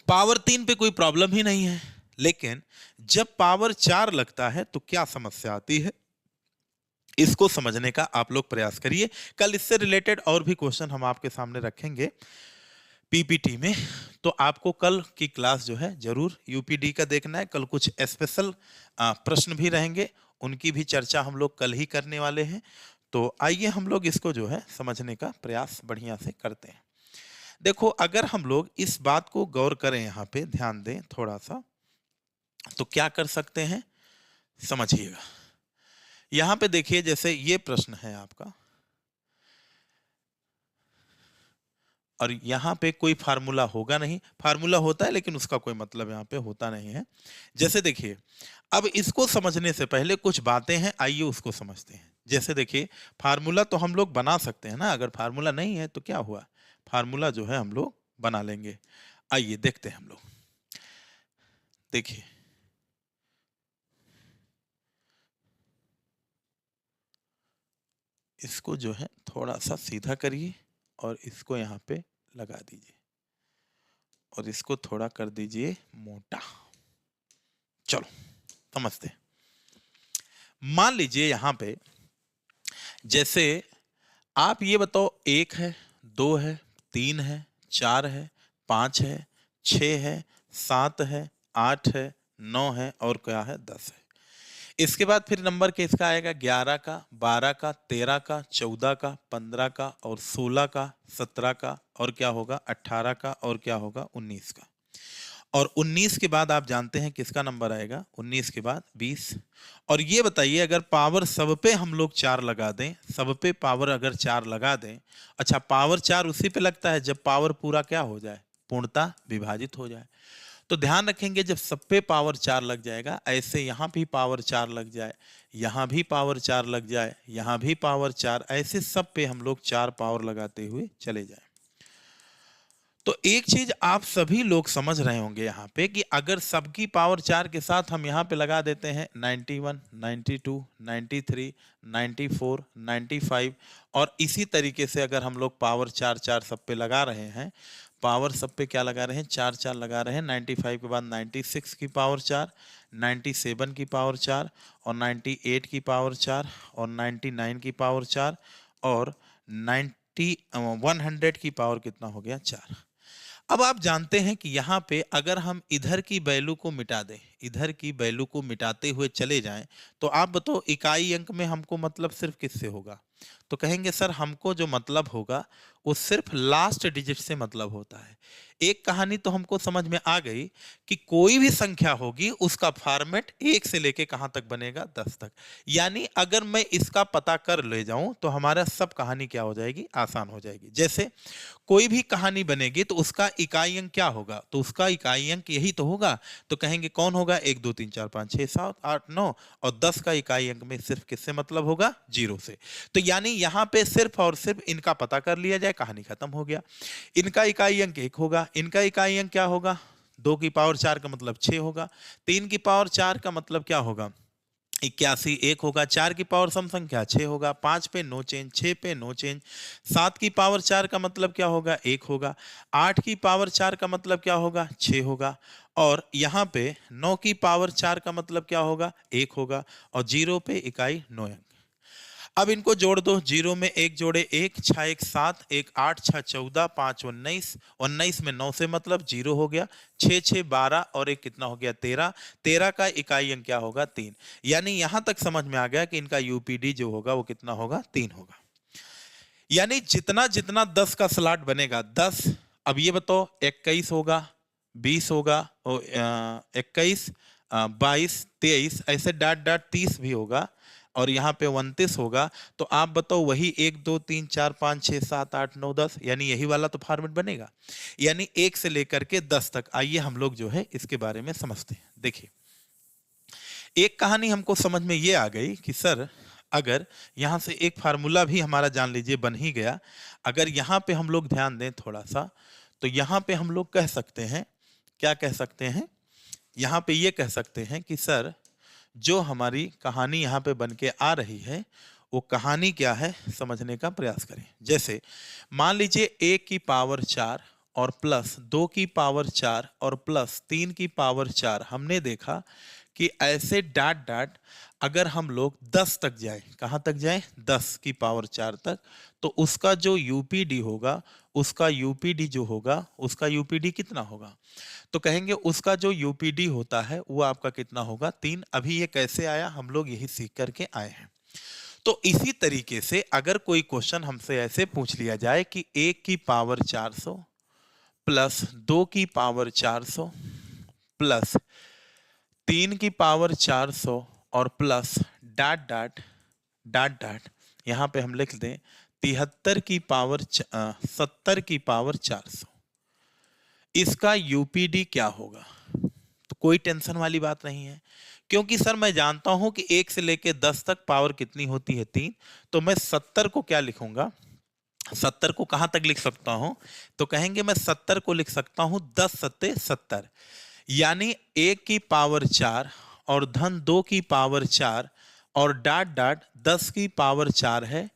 पावर 3 पे कोई प्रॉब्लम ही नहीं है, लेकिन जब पावर 4 लगता है तो क्या समस्या आती है इसको समझने का आप लोग प्रयास करिए। कल इससे रिलेटेड और भी क्वेश्चन हम आपके सामने रखेंगे पीपीटी में, तो आपको कल की क्लास जो है जरूर यूपीडी का देखना है। कल कुछ स्पेशल प्रश्न भी रहेंगे, उनकी भी चर्चा हम लोग कल ही करने वाले हैं। तो आइए हम लोग इसको जो है समझने का प्रयास बढ़िया से करते हैं। देखो अगर हम लोग इस बात को गौर करें, यहाँ पे ध्यान दें थोड़ा सा, तो क्या कर सकते हैं समझिएगा। यहां पे देखिए जैसे ये प्रश्न है आपका और यहां पे कोई फार्मूला होगा नहीं, फार्मूला होता है लेकिन उसका कोई मतलब यहां पे होता नहीं है। जैसे देखिए अब इसको समझने से पहले कुछ बातें हैं, आइए उसको समझते हैं। जैसे देखिए फार्मूला तो हम लोग बना सकते हैं ना, अगर फार्मूला नहीं है तो क्या हुआ, फार्मूला जो है हम लोग बना लेंगे। आइए देखते हैं हम लोग। देखिए इसको जो है थोड़ा सा सीधा करिए और इसको यहाँ पे लगा दीजिए और इसको थोड़ा कर दीजिए मोटा। चलो समझते हैं। मान लीजिए यहां पे जैसे आप ये बताओ 1 है 2 है 3 है 4 है 5 है 6 है 7 है 8 है 9 है और क्या है 10 है। इसके बाद फिर नंबर किसका आएगा 11 का 12 का 13 का 14 का 15 का और 16 का 17 का और क्या होगा 18 का और क्या होगा 19 का। और 19 के बाद आप जानते हैं किसका नंबर आएगा, 19 के बाद 20। और ये बताइए अगर पावर सब पे हम लोग 4 लगा दें, सब पे पावर अगर 4 लगा दें, अच्छा पावर 4 उसी पे लगता है जब पावर पूरा क्या हो जाए, पूर्णतः विभाजित हो जाए। तो ध्यान रखेंगे जब सब पे पावर 4 लग जाएगा, ऐसे यहाँ भी पावर 4 लग जाए, यहाँ भी पावर 4 लग जाए, यहाँ भी पावर 4, ऐसे सब पे हम लोग 4 पावर लगाते हुए चले जाएं। तो एक चीज आप सभी लोग समझ रहे होंगे यहाँ पे कि अगर सबकी पावर 4 के साथ हम यहाँ पे लगा देते हैं 91, 92, 93, 94, 95 और इसी तरीके से अगर हम लोग पावर 4 4 सब पे लगा रहे हैं, पावर सब पे क्या लगा रहे हैं, 4 4 लगा रहे हैं, 95 के बाद 96 की पावर 4, 97 की पावर 4 और 98 की पावर 4 और 99 की पावर 4 और 100 की पावर कितना हो गया, 4। अब आप जानते हैं कि यहाँ पे अगर हम इधर की वैल्यू को मिटा दें, इधर की वैल्यू को मिटाते हुए चले जाएं, तो आप बताओ इकाई अंक में हमको मतलब सिर्फ किससे होगा? तो कहेंगे सर हमको जो मतलब होगा वो सिर्फ लास्ट डिजिट से मतलब होता है। एक कहानी तो हमको समझ में आ गई कि कोई भी संख्या होगी उसका फॉर्मेट 1 से लेके कहां तक बनेगा, 10 तक। यानी अगर मैं इसका पता कर ले जाऊं तो हमारा सब कहानी क्या हो जाएगी, आसान हो जाएगी। जैसे कोई भी कहानी बनेगी तो उसका इकाई अंक क्या होगा, तो उसका इकाई अंक यही तो होगा। तो कहेंगे कौन होगा, 1 2 3 4 5 6 7 8 9 और 10 का इकाई अंक में सिर्फ किससे मतलब होगा, 0 से। तो यानी यहां पे सिर्फ और सिर्फ इनका पता कर लिया जाए, कहानी खत्म हो गया। इनका इकाई अंक 1 होगा, इनका इकाई अंक क्या होगा, 2 की पावर 4 का मतलब 6 होगा, 3 की पावर 4 का मतलब क्या होगा, 81, 1 होगा, 4 की पावर सम संख्या 6 होगा, 5 पे नो चेंज, 6 पे नो चेंज, 7 की पावर 4 का मतलब क्या होगा, 1 होगा, 8 की पावर 4 का मतलब क्या होगा, 6 होगा और यहाँ पे 9 की पावर 4 का मतलब क्या होगा, 1 होगा और 0 पे इकाई 9 अंक। अब इनको जोड़ दो, 0 में 1 जोड़े 1, 6 1 7, 1 8, 6 14, 5 19, 19 में 9 से मतलब 0 हो गया, 6 6 12 और 1 कितना हो गया, 13, 13 का इकाई अंक क्या होगा, 3। यानी यहां तक समझ में आ गया कि इनका यूपीडी जो होगा वो कितना होगा, 3 होगा। यानी जितना जितना 10 का स्लॉट बनेगा 10, अब ये बताओ 21 होगा, 20 होगा, 21, 22, 23, ऐसे डाट डाट 30 भी होगा और यहाँ पे 29 होगा। तो आप बताओ वही 1 2 3 4 5 6 7 8 9 10, यानी यही वाला तो फॉर्मेट बनेगा। यानी 1 से लेकर के 10 तक। आइए हम लोग जो है इसके बारे में समझते हैं। देखिए एक कहानी हमको समझ में ये आ गई कि सर अगर यहाँ से एक फार्मूला भी हमारा जान लीजिए बन ही गया। अगर यहाँ पे हम लोग ध्यान दें थोड़ा सा, तो यहाँ पे हम लोग कह सकते हैं, क्या कह सकते हैं, यहाँ पे ये कह सकते हैं कि सर जो हमारी कहानी यहाँ पे बन के आ रही है वो कहानी क्या है समझने का प्रयास करें। जैसे मान लीजिए 1 की पावर 4 और प्लस 2 की पावर 4 और प्लस 3 की पावर 4, हमने देखा कि ऐसे डाट डाट अगर हम लोग 10 तक जाए, कहां तक जाए, 10 की पावर 4 तक, तो उसका जो यूपीडी होगा, उसका यूपीडी जो होगा, उसका यूपीडी कितना होगा, तो कहेंगे उसका जो यूपीडी होता है वो आपका कितना होगा, 3। अभी ये कैसे आया, हम लोग यही सीख करके आए हैं। तो इसी तरीके से अगर कोई क्वेश्चन हमसे ऐसे पूछ लिया जाए कि 1 की पावर 400 प्लस 2 की पावर 400 प्लस 3 की पावर 400 और plus dot dot dot dot, यहां पे हम लिख दें 73 की पावर 70 की पावर 400, इसका यूपीडी क्या होगा। तो कोई टेंशन वाली बात नहीं है, क्योंकि सर मैं जानता हूं कि 1 से लेके 10 तक पावर कितनी होती है, 3। तो मैं 70 को क्या लिखूंगा, 70 को कहां तक लिख सकता हूं, तो कहेंगे मैं 70 को लिख सकता हूं 10 सत्ते 70, यानी 1 की पावर 4 और धन 2 की पावर 4 और डाट डाट 10 की पावर 4 है।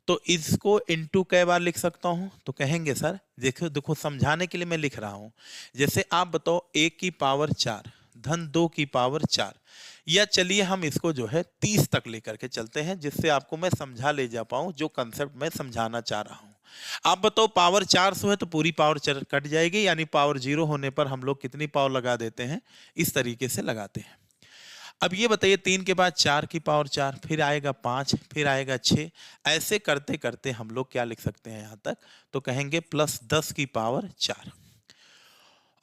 तो इसको इनटू कई बार लिख सकता हूं, तो कहेंगे सर देखो देखो समझाने के लिए मैं लिख रहा हूं। जैसे आप बताओ 1 की पावर 4 धन 2 की पावर 4, या चलिए हम इसको जो है 30 तक लेकर के चलते हैं, जिससे आपको मैं समझा ले जा पाऊं जो कंसेप्ट मैं समझाना चाह रहा हूं। आप बताओ पावर 400 है तो पूरी पावर कट जाएगी, यानी पावर 0 होने पर हम लोग कितनी पावर लगा देते हैं, इस तरीके से लगाते हैं। अब ये बताइए 3 के बाद 4 की पावर 4, फिर आएगा 5, फिर आएगा 6, ऐसे करते करते हम लोग क्या लिख सकते हैं यहाँ तक, तो कहेंगे प्लस 10 की पावर 4।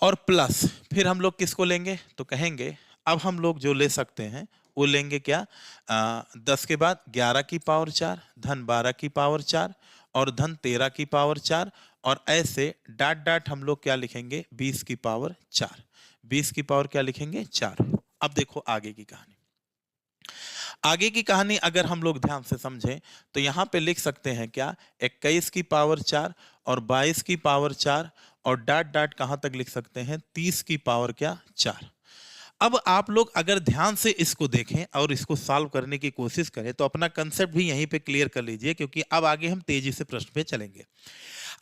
और प्लस फिर हम लोग किसको लेंगे, तो कहेंगे अब हम लोग जो ले सकते हैं वो लेंगे क्या, 10 के बाद 11 की पावर 4 धन 12 की पावर 4 और धन 13 की पावर 4 और ऐसे डाट डाट हम लोग क्या लिखेंगे 20 की पावर 4, 20 की पावर क्या लिखेंगे 4। अब देखो आगे की कहानी, आगे की कहानी अगर हम लोग ध्यान से समझें तो यहां पे लिख सकते हैं क्या 21 की पावर 4 और 22 की पावर 4 और डाट डाट कहां तक लिख सकते हैं 30 की पावर क्या 4। अब आप लोग अगर ध्यान से इसको देखें और इसको सॉल्व करने की कोशिश करें तो अपना कंसेप्ट भी यहीं पे क्लियर कर लीजिए, क्योंकि अब आगे हम तेजी से प्रश्न पे चलेंगे।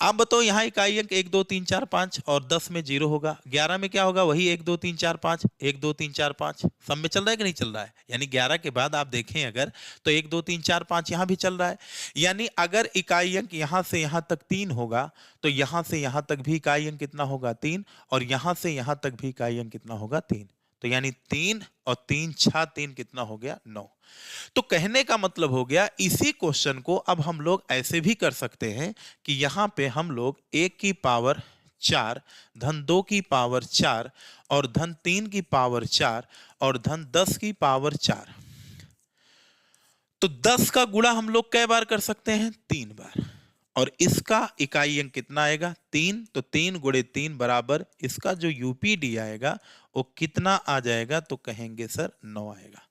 आप बताओ यहाँ इकाई अंक 1 2 3 4 5 और 10 में 0 होगा, 11 में क्या होगा वही 1 2 3 4 5, 1 2 3 4 5 सब में चल रहा है कि नहीं चल रहा है, यानी 11 के बाद आप देखें अगर तो 1 2 3 4 5 यहाँ भी चल रहा है। यानी अगर इकाई अंक यहाँ से यहाँ तक 3 होगा तो यहाँ से यहाँ तक भी इकाई अंक कितना होगा 3 और यहाँ से यहाँ तक भी इकाई अंक कितना होगा 3, तो यानी 3 और 3 6 3 कितना हो गया 9। तो कहने का मतलब हो गया इसी क्वेश्चन को अब हम लोग ऐसे भी कर सकते हैं कि यहां पे हम लोग 1 की पावर 4 धन 2 की पावर 4 और धन 3 की पावर 4 और धन 10 की पावर 4, तो 10 का गुणा हम लोग कै बार कर सकते हैं 3 बार, और इसका इकाई अंक कितना आएगा 3, तो 3 गुणे 3 बराबर इसका जो यूपीडी आएगा वो कितना आ जाएगा, तो कहेंगे सर 9 आएगा।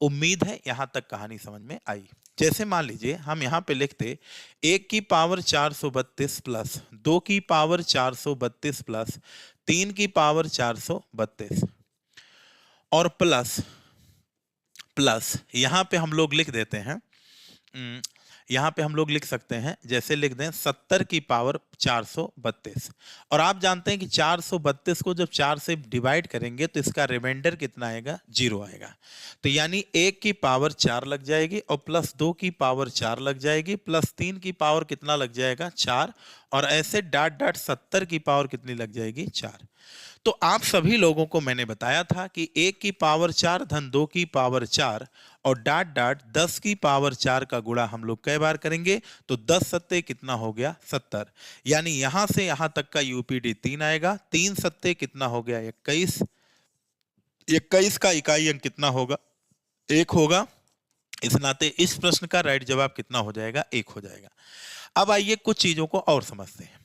उम्मीद है यहां तक कहानी समझ में आई। जैसे मान लीजिए हम यहां पे लिखते 1 की पावर 432 प्लस 2 की पावर 432 प्लस 3 की पावर 432 और प्लस प्लस यहां पे हम लोग लिख देते हैं, यहां पे हम लोग लिख सकते हैं जैसे लिख दें 70 की पावर 432 और आप जानते हैं कि 432 को जब 4 से डिवाइड करेंगे तो इसका रिमाइंडर कितना आएगा 0 आएगा, तो यानी 1 की पावर 4 लग जाएगी और प्लस 2 की पावर 4 लग जाएगी प्लस 3 की पावर कितना लग जाएगा 4 और ऐसे डाट डाट 70 की पावर कितनी लग जाएगी 4। तो आप सभी लोगों को मैंने बताया था कि 1 की पावर 4 धन 2 की पावर 4 और डाट डाट 10 की पावर 4 का गुणा हम लोग कई बार करेंगे, तो 10 सत्ते कितना हो गया 70, यानी यहां से यहां तक का यूपीडी 3 आएगा, 3 सत्ते कितना हो गया 21, 21 का इकाई अंक कितना होगा 1 होगा। इस नाते इस प्रश्न का राइट जवाब कितना हो जाएगा 1 हो जाएगा। अब आइए कुछ चीजों को और समझते हैं।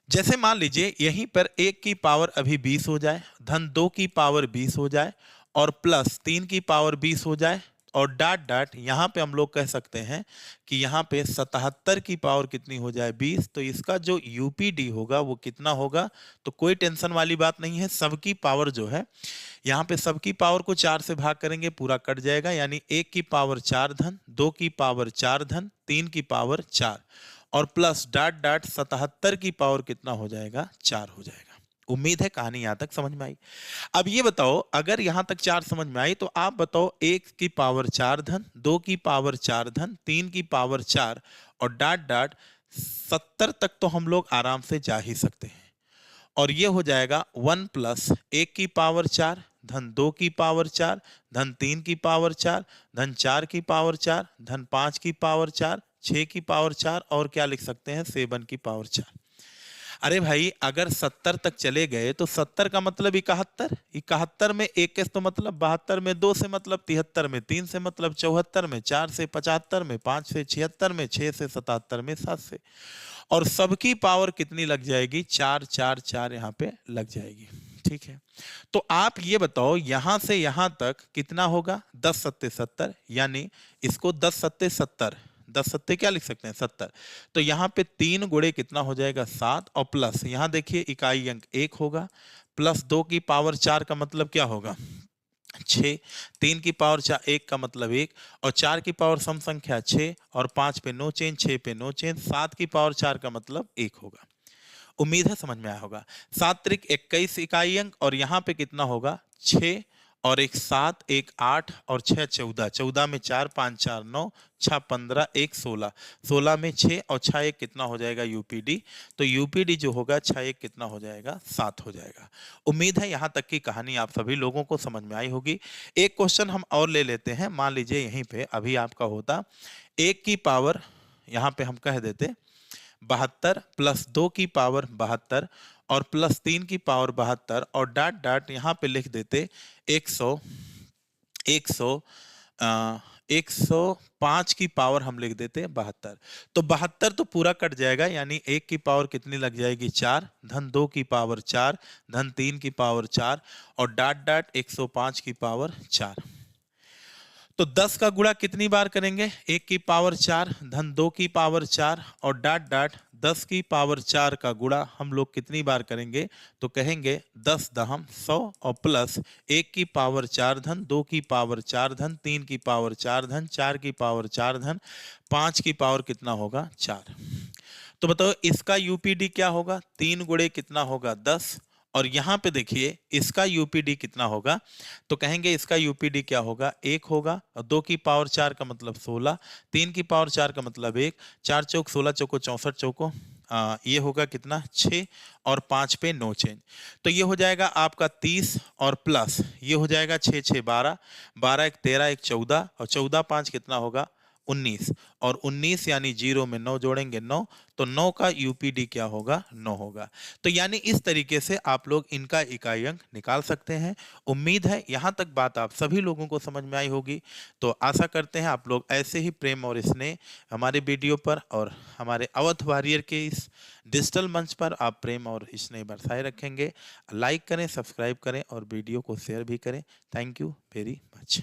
जैसे मान लीजिए यहीं पर 1 की पावर अभी 20 हो जाए धन 2 की पावर 20 हो जाए और प्लस 3 की पावर 20 हो जाए और डाट डाट यहां पे हम लोग कह सकते हैं कि यहां पे 77 की पावर कितनी हो जाए 20, तो इसका जो यूपीडी होगा वो कितना होगा, तो कोई टेंशन वाली बात नहीं है, सबकी पावर जो है यहाँ पे सबकी पावर को 4 से भाग करेंगे पूरा कट जाएगा, यानी 1 की पावर 4 धन 2 की पावर 4 धन 3 की पावर 4 और प्लस डाट डाट 77 की पावर कितना हो जाएगा 4 हो जाएगा। उम्मीद है कहानी यहां तक समझ में आई। अब ये बताओ अगर यहां तक 4 समझ में आई तो आप बताओ 1 की पावर 4 धन 2 की पावर 4 धन 3 की पावर 4 और डाट डाट 70 तक तो हम लोग आराम से जा ही सकते हैं, और ये हो जाएगा 1 प्लस 1 की पावर 4 धन 2 की पावर 4 धन 3 की पावर 4 धन 4 की पावर 4 धन 5 की पावर 4 6 की पावर 4 और क्या लिख सकते हैं 7 की पावर 4। अरे भाई अगर 70 तक चले गए तो 70 का मतलब 71, 71 में 21 तो मतलब 72 में 2 से मतलब 73 में 3 से मतलब 74 में 4 से 75 में 5 से 76 में 6 से 77 में 7 से, और सबकी पावर कितनी लग जाएगी 4 4 4 यहाँ पे लग जाएगी। ठीक है, तो आप ये बताओ यहां से यहां तक कितना होगा 10 सत्ते 70, यानी इसको 10 सत्ते 70, 10 सत्ते क्या लिख सकते हैं 70, तो यहां पे 3 गुणे कितना हो जाएगा 7 और प्लस यहां देखिए इकाई अंक 1 होगा प्लस 2 की पावर 4 का मतलब क्या होगा 6, 3 की पावर 4 1 का मतलब 1 और 4 की पावर सम संख्या 6 और 5 पे नो चेंज 6 पे नो चेंज 7 की पावर 4 का मतलब 1 होगा। उम्मीद है समझ में आया होगा। 7 त्रिक 21 इकाई अंक और यहाँ पे कितना होगा 6 और 1 7 1 8 और 6 14, 14 में 4 5 4 9 6 15 1 16, 16 में 6 और 6 1 कितना हो जाएगा यूपीडी, तो यूपीडी जो होगा 6 1 कितना हो जाएगा 7 हो जाएगा। उम्मीद है यहाँ तक की कहानी आप सभी लोगों को समझ में आई होगी। एक क्वेश्चन हम और ले लेते हैं। मान लीजिए यहीं पे अभी आपका होता 1 की पावर यहाँ पे हम कह देते 72 प्लस 2 की पावर 72 और प्लस 3 की पावर 72 और डॉट डॉट यहाँ पे लिख देते 100 100 105 की पावर हम लिख देते हैं 72। तो 72 तो पूरा कट जाएगा, यानी 1 की पावर कितनी लग जाएगी 4, धन 2 की पावर 4, धन 3 की पावर 4 और डॉट डॉट 105 की पावर 4। तो 10 का गुणा कितनी बार करेंगे, 1 की पावर 4, धन 2 की पावर 4 और डॉट डॉट 10 की पावर 4 का गुणा हम लोग कितनी बार करेंगे, तो कहेंगे 10 दहम 100 और प्लस 1 की पावर 4 धन 2 की पावर 4 धन 3 की पावर 4 धन 4 की पावर 4 धन 5 की पावर कितना होगा 4। तो बताओ इसका यूपीडी क्या होगा, 3 गुणे कितना होगा 10 और यहाँ पे देखिए इसका यूपीडी कितना होगा, तो कहेंगे इसका यूपीडी क्या होगा 1 होगा और 2 की पावर 4 का मतलब 16, 3 की पावर 4 का मतलब 1, 4 चौक 16 चौको 64 चौको ये होगा कितना 6 और 5 पे नो चेंज। तो ये हो जाएगा आपका 30 और प्लस ये हो जाएगा 6 6 12, 12 1 13 1 14 और 14 5 कितना होगा 19 और 19 यानी 0 में 9 जोड़ेंगे 9, तो 9 का यूपीडी क्या होगा 9 होगा। तो यानी इस तरीके से आप लोग इनका इकाई अंक निकाल सकते हैं। उम्मीद है यहाँ तक बात आप सभी लोगों को समझ में आई होगी। तो आशा करते हैं आप लोग ऐसे ही प्रेम और स्नेह हमारे वीडियो पर और हमारे अवध वॉरियर के इस डिजिटल मंच पर आप प्रेम और स्नेह बरसाए रखेंगे। लाइक करें, सब्सक्राइब करें और वीडियो को शेयर भी करें। Thank you very much.